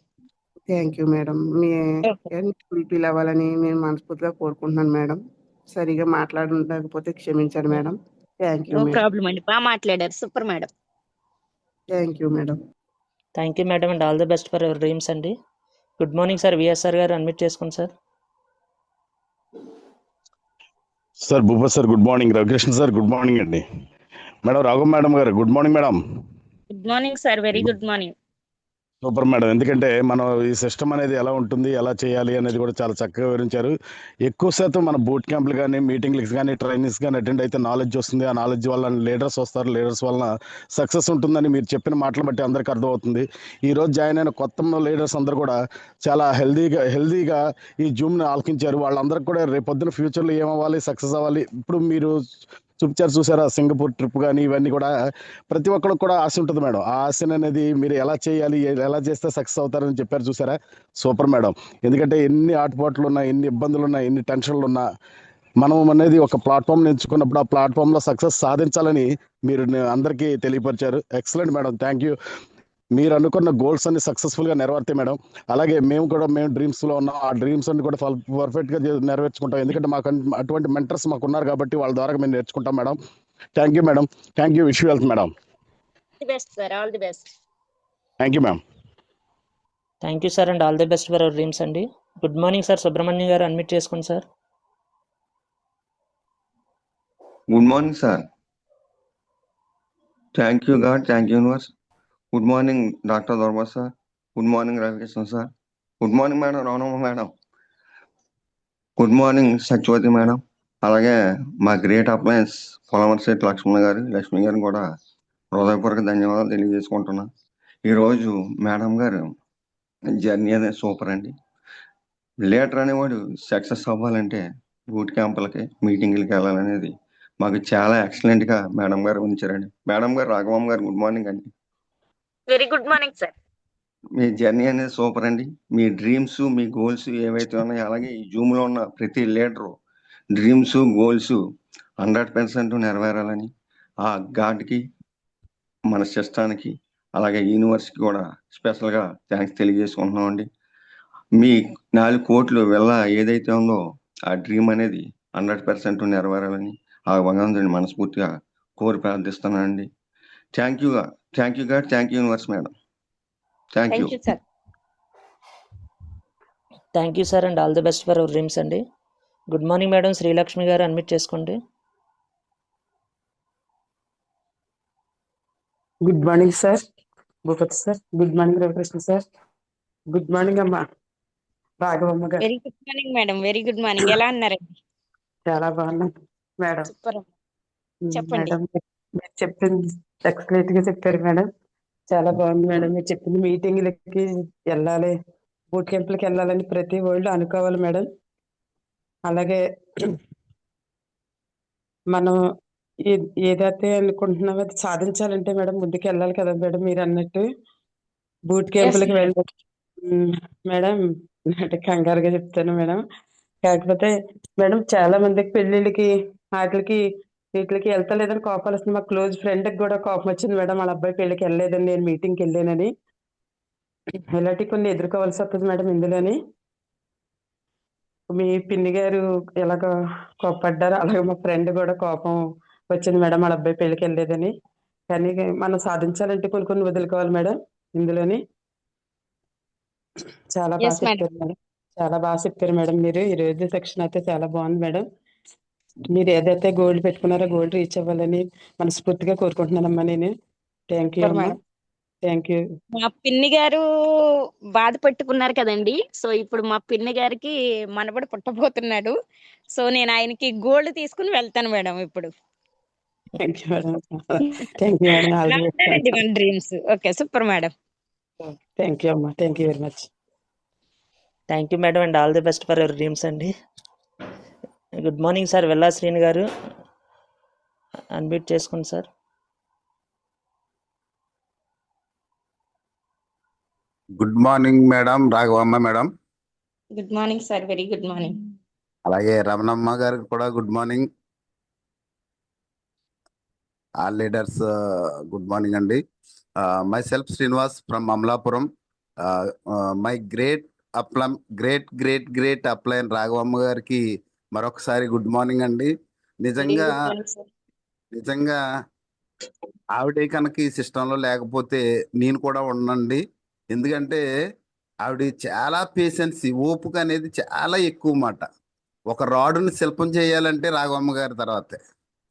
Thank you madam. మీ ఓకే. ఫుల్ఫిల్ అవ్వాలని నేను మనస్ఫూర్తిగా కోరుకుంటున్నాను మేడం. సరిగా మాట్లాడలేకపోతే క్షమించండి madam. Thank you no madam. Problem అండి. బాగా మాట్లాడారు. Super madam. Thank you madam. Thank you madam and all the best for your dreams అండి. Good morning sir, VSR garu unmute చేసుకోండి sir. Sir Bhupath sir good morning. Ravikrishna sir good morning అండి. Madam Raghav madam గారు good morning madam. Good morning sir, very good morning. Super madam. ఎందుకంటే మనం ఈ system అనేది ఎలా ఉంటుంది, ఎలా చేయాలి అనేది కూడా చాలా చక్కగా వివరించారు. ఎక్కువ శాతం మన బూట్ క్యాంపులు కానీ, మీటింగ్లకు కానీ, ట్రైనింగ్స్ కానీ అటెండ్ అయితే నాలెడ్జ్ వస్తుంది. ఆ నాలెడ్జ్ వల్ల లీడర్స్ వస్తారు. లీడర్స్ వలన సక్సెస్ ఉంటుందని మీరు చెప్పిన మాటలు బట్టి అందరికీ అర్థమవుతుంది. ఈరోజు జాయిన్ అయిన కొత్త లీడర్స్ అందరూ కూడా చాలా హెల్దీగా ఈ జూమ్ని ఆలకించారు. వాళ్ళందరికీ కూడా రేపు పొద్దున ఫ్యూచర్లో ఏమవ్వాలి, సక్సెస్ అవ్వాలి. ఇప్పుడు మీరు చూసారా సింగపూర్ ట్రిప్ కానీ ఇవన్నీ కూడా ప్రతి ఒక్కరికి కూడా ఆశ ఉంటుంది మేడం. ఆ ఆశ అనేది మీరు ఎలా చేయాలి, ఎలా చేస్తే సక్సెస్ అవుతారని చెప్పారు చూసారా, సూపర్ మేడం. ఎందుకంటే ఎన్ని ఆటపాట్లు ఉన్నా, ఎన్ని ఇబ్బందులు ఉన్నా, ఎన్ని టెన్షన్లు ఉన్నా మనం అనేది ఒక ప్లాట్ఫామ్ ఎంచుకున్నప్పుడు ఆ ప్లాట్ఫామ్లో సక్సెస్ సాధించాలని మీరు అందరికీ తెలియపరిచారు. Excellent madam, thank you. మీరు అనుకున్న గోల్స్ అన్ని సక్సెస్ఫుల్గా నెరవేరుతాయి మేడం. అలాగే మేము డ్రీమ్స్లో ఉన్నాం. ఆ డ్రీమ్స్ అన్ని కూడా పర్ఫెక్ట్గా నెరవేర్చుకుంటాం. ఎందుకంటే మాకు అటువంటి మెంటర్స్ మాకు ఉన్నారు కాబట్టి వాళ్ళ ద్వారా మేము నేర్చుకుంటాం madam. Thank you madam. Thank you. Wish you health madam. Best sir, all the best. Thank you ma'am. Thank you sir and all the best for your dreams అండి. Good morning sir, Subrahmanyam garu unmute చేసుకోండి sir. Good morning sir. Thank you god, thank you universe. Good morning doctor Doraba sir. Good morning Ravikrishna sir. Good morning madam Ramanamma madam. Good morning Satyavathi madam. అలాగే మా great appliances పొలమర్శెట్టి Laxman గారిని కూడా హృదయపూర్వక ధన్యవాదాలు తెలియజేసుకుంటున్నా. ఈరోజు మేడం గారు జర్నీ అనేది సూపర్ అండి. లీడర్ అనేవాడు సక్సెస్ అవ్వాలంటే బూట్ క్యాంపులకి, మీటింగ్లకి వెళ్ళాలనేది మాకు చాలా ఎక్సలెంట్గా మేడం గారు ఉంచారండి. మేడం గారు రాఘవమ్మ గారు గుడ్ మార్నింగ్ అండి. Very good morning sir. మీ జర్నీ అనేది సూపర్ అండి. మీ డ్రీమ్స్, మీ గోల్స్ ఏవైతే ఉన్నాయో, అలాగే ఈ జూమ్లో ఉన్న ప్రతి లీడరు డ్రీమ్స్, గోల్స్ 100% నెరవేరాలని ఆ గాడ్కి, మన సిస్టానికి, అలాగే యూనివర్స్కి కూడా స్పెషల్గా థ్యాంక్స్ తెలియజేసుకుంటున్నామండి. మీ 4 కోట్లు వెళ్ళ ఏదైతే ఉందో ఆ డ్రీమ్ అనేది 100% నెరవేరాలని ఆ భగవంతుని మనస్ఫూర్తిగా కోరి ప్రార్థిస్తున్నానండి. Thank you god, thank you universe madam. Thank you sir. Thank you sir and all the best for your dreams అండి. Good morning madam, Srilakshmi garu unmute చేసుకోండి. Good morning sir Bhupathi sir. Good morning Ravikrishna sir. Good morning అమ్మా Raghavamma garu. Very good morning madam, very good morning. ఎలా ఉన్నారండి? చాలా బాగున్నాం madam. Super. చెప్పండి madam మీరు చెప్పింది ఎక్సలెంట్ గా చెప్పారు మేడం. చాలా బాగుంది మేడం. మీరు చెప్పింది మీటింగ్లకి వెళ్ళాలి, బూట్ క్యాంపులకి వెళ్ళాలని ప్రతి వాళ్ళు అనుకోవాలి మేడం. అలాగే మనం ఏదైతే అనుకుంటున్నామో అది సాధించాలంటే మేడం ముందుకు వెళ్ళాలి కదా మేడం. మీరు అన్నట్టు బూట్ క్యాంపులకి వెళ్ళి మేడం అంటే కంగారుగా చెప్తాను మేడం. కాకపోతే మేడం చాలా మందికి పెళ్ళిళ్ళకి వాటికి వీటికి వెళ్తలేదని కోపాలు వస్తుంది. మా క్లోజ్ ఫ్రెండ్కి కూడా కోపం వచ్చింది మేడం, వాళ్ళ అబ్బాయి పెళ్ళికి వెళ్ళలేదని, నేను మీటింగ్కి వెళ్ళానని. ఇలాంటివి కొన్ని ఎదుర్కోవాల్సి వస్తుంది మేడం. ఇందులోని మీ పిన్ని గారు ఎలాగ కోపడ్డారు, అలాగే మా ఫ్రెండ్ కూడా కోపం వచ్చింది మేడం వాళ్ళ అబ్బాయి పెళ్ళికి వెళ్ళలేదని. కానీ మనం సాధించాలంటే కొన్ని వదులుకోవాలి మేడం. ఇందులోని చాలా బాగా చెప్పారు మేడం. చాలా బాగా చెప్పారు మేడం. మీరు ఈ రోజు సెక్షన్ అయితే చాలా బాగుంది మేడం. మీరు ఏదైతే గోల్డ్ పెట్టుకున్నారో గోల్డ్ రీచ్ అవ్వాలని మనస్ఫూర్తిగా కోరుకుంటున్నానమ్మా నేను. థ్యాంక్ యూ అమ్మా. Thank you. మా పిన్ని గారు బాధ పెట్టుకున్నారు కదండి. సో ఇప్పుడు మా పిన్ని గారికి మనబడి పుట్టబోతున్నాడు. సో నేను ఆయనకి గోల్డ్ తీసుకుని వెళ్తాను మేడం ఇప్పుడు. Thank you madam. Thank you madam. మన dreams. Okay, super madam. Thank you అమ్మా. Thank you very much. Thank you madam and all the best for your dreams అండి. Good morning sir, Vella Srini garu unmute చేసుకోండి sir. Good morning madam Raghavamma madam. Good morning sir, very good morning. అలాగే రమణమ్మ గారికి కూడా good morning. All leaders good morning అండి. Myself Srinivas from Amalapuram. My great upline Raghavamma గారికి మరొకసారి good morning అండి. నిజంగా ఆవిడే కనుక ఈ సిస్టంలో లేకపోతే నేను కూడా ఉండండి. ఎందుకంటే ఆవిడ చాలా పేషెన్సీ, ఓపిక అనేది చాలా ఎక్కువ మాట. ఒక రాడుని శిల్పం చేయాలంటే రాఘవమ్మ గారి తర్వాతే.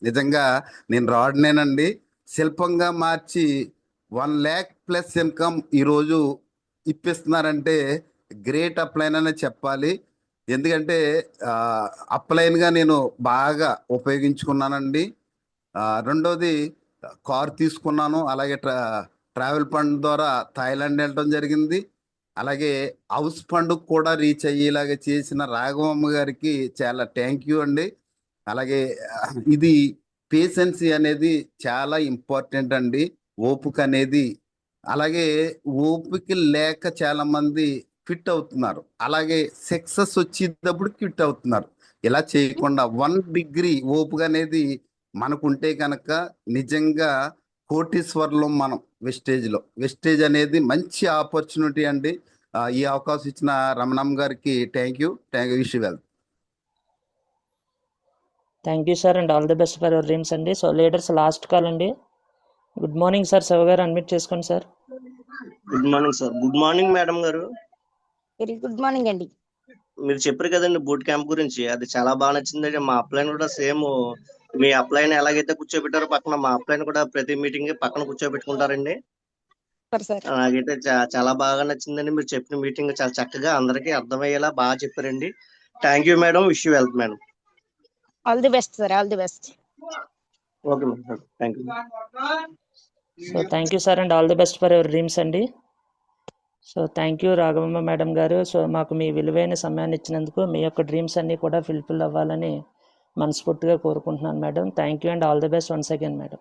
నిజంగా నేను రాడునేనండి శిల్పంగా మార్చి 1,00,000+ ఇన్కమ్ ఈరోజు ఇప్పిస్తున్నారంటే గ్రేట్ అప్లైన్ అనే చెప్పాలి. ఎందుకంటే అప్లైన్గా నేను బాగా ఉపయోగించుకున్నానండి. రెండోది కార్ తీసుకున్నాను, అలాగే ట్రావెల్ ఫండ్ ద్వారా థాయిలాండ్ వెళ్ళడం జరిగింది. అలాగే హౌస్ ఫండ్ కూడా రీచ్ అయ్యేలాగా చేసిన రాఘవమ్మ గారికి చాలా థ్యాంక్ యూ అండి. అలాగే ఇది పేషెన్సీ అనేది చాలా ఇంపార్టెంట్ అండి, ఓపిక అనేది. అలాగే ఓపిక లేక చాలా మంది క్విట్ అవుతున్నారు, అలాగే సక్సెస్ వచ్చేటప్పుడు క్విట్ అవుతున్నారు. ఇలా చేయకుండా 1 డిగ్రీ ఓపిక అనేది మనకుంటే కనుక నిజంగా కోటీశ్వర్లో మనం వెస్టేజ్ అనేది మంచి ఆపర్చునిటీ అండి. ఈ అవకాశం ఇచ్చిన రమణమ్మ గారికి thank you wish well. Thank you sir and all the best for your dreams అండి. సో లీడర్స్ లాస్ట్ కాల్ అండి. గుడ్ మార్నింగ్ సార్, శివ గారు అన్మ్యూట్ చేసుకోండి sir. Good morning sir. Good morning madam గారు. వెరీ గుడ్ మార్నింగ్ అండి. మీరు చెప్పారు కదండి boot camp గురించి, అది చాలా బాగా నచ్చిందండి. మా అప్లైన్ కూడా సేమ్ మీ అప్లైన్ ఎలాగైతే కూర్చోబెట్టారో పక్కన, మా అప్లైన్ కూడా ప్రతి మీటింగ్ పక్కన కూర్చోబెట్టుకుంటారండి. నాకైతే చాలా బాగా నచ్చిందండి. మీరు చెప్పిన మీటింగ్ చాలా చక్కగా అందరికీ అర్థమయ్యేలా బాగా చెప్పారండి. Thank you madam. Wish you wealth madam. All the best sir, all the best. Okay madam, thank you. So thank you sir and all the best for your dreams అండి. So thank you Raghavamma madam గారు. So మాకు మీ విలువైన సమయాన్ని ఇచ్చినందుకు, మీ యొక్క dreams అన్నీ కూడా ఫుల్ఫిల్ అవ్వాలని మనస్ఫూర్తిగా కోరుకుంటున్నాను madam. Thank you and all the best once again madam.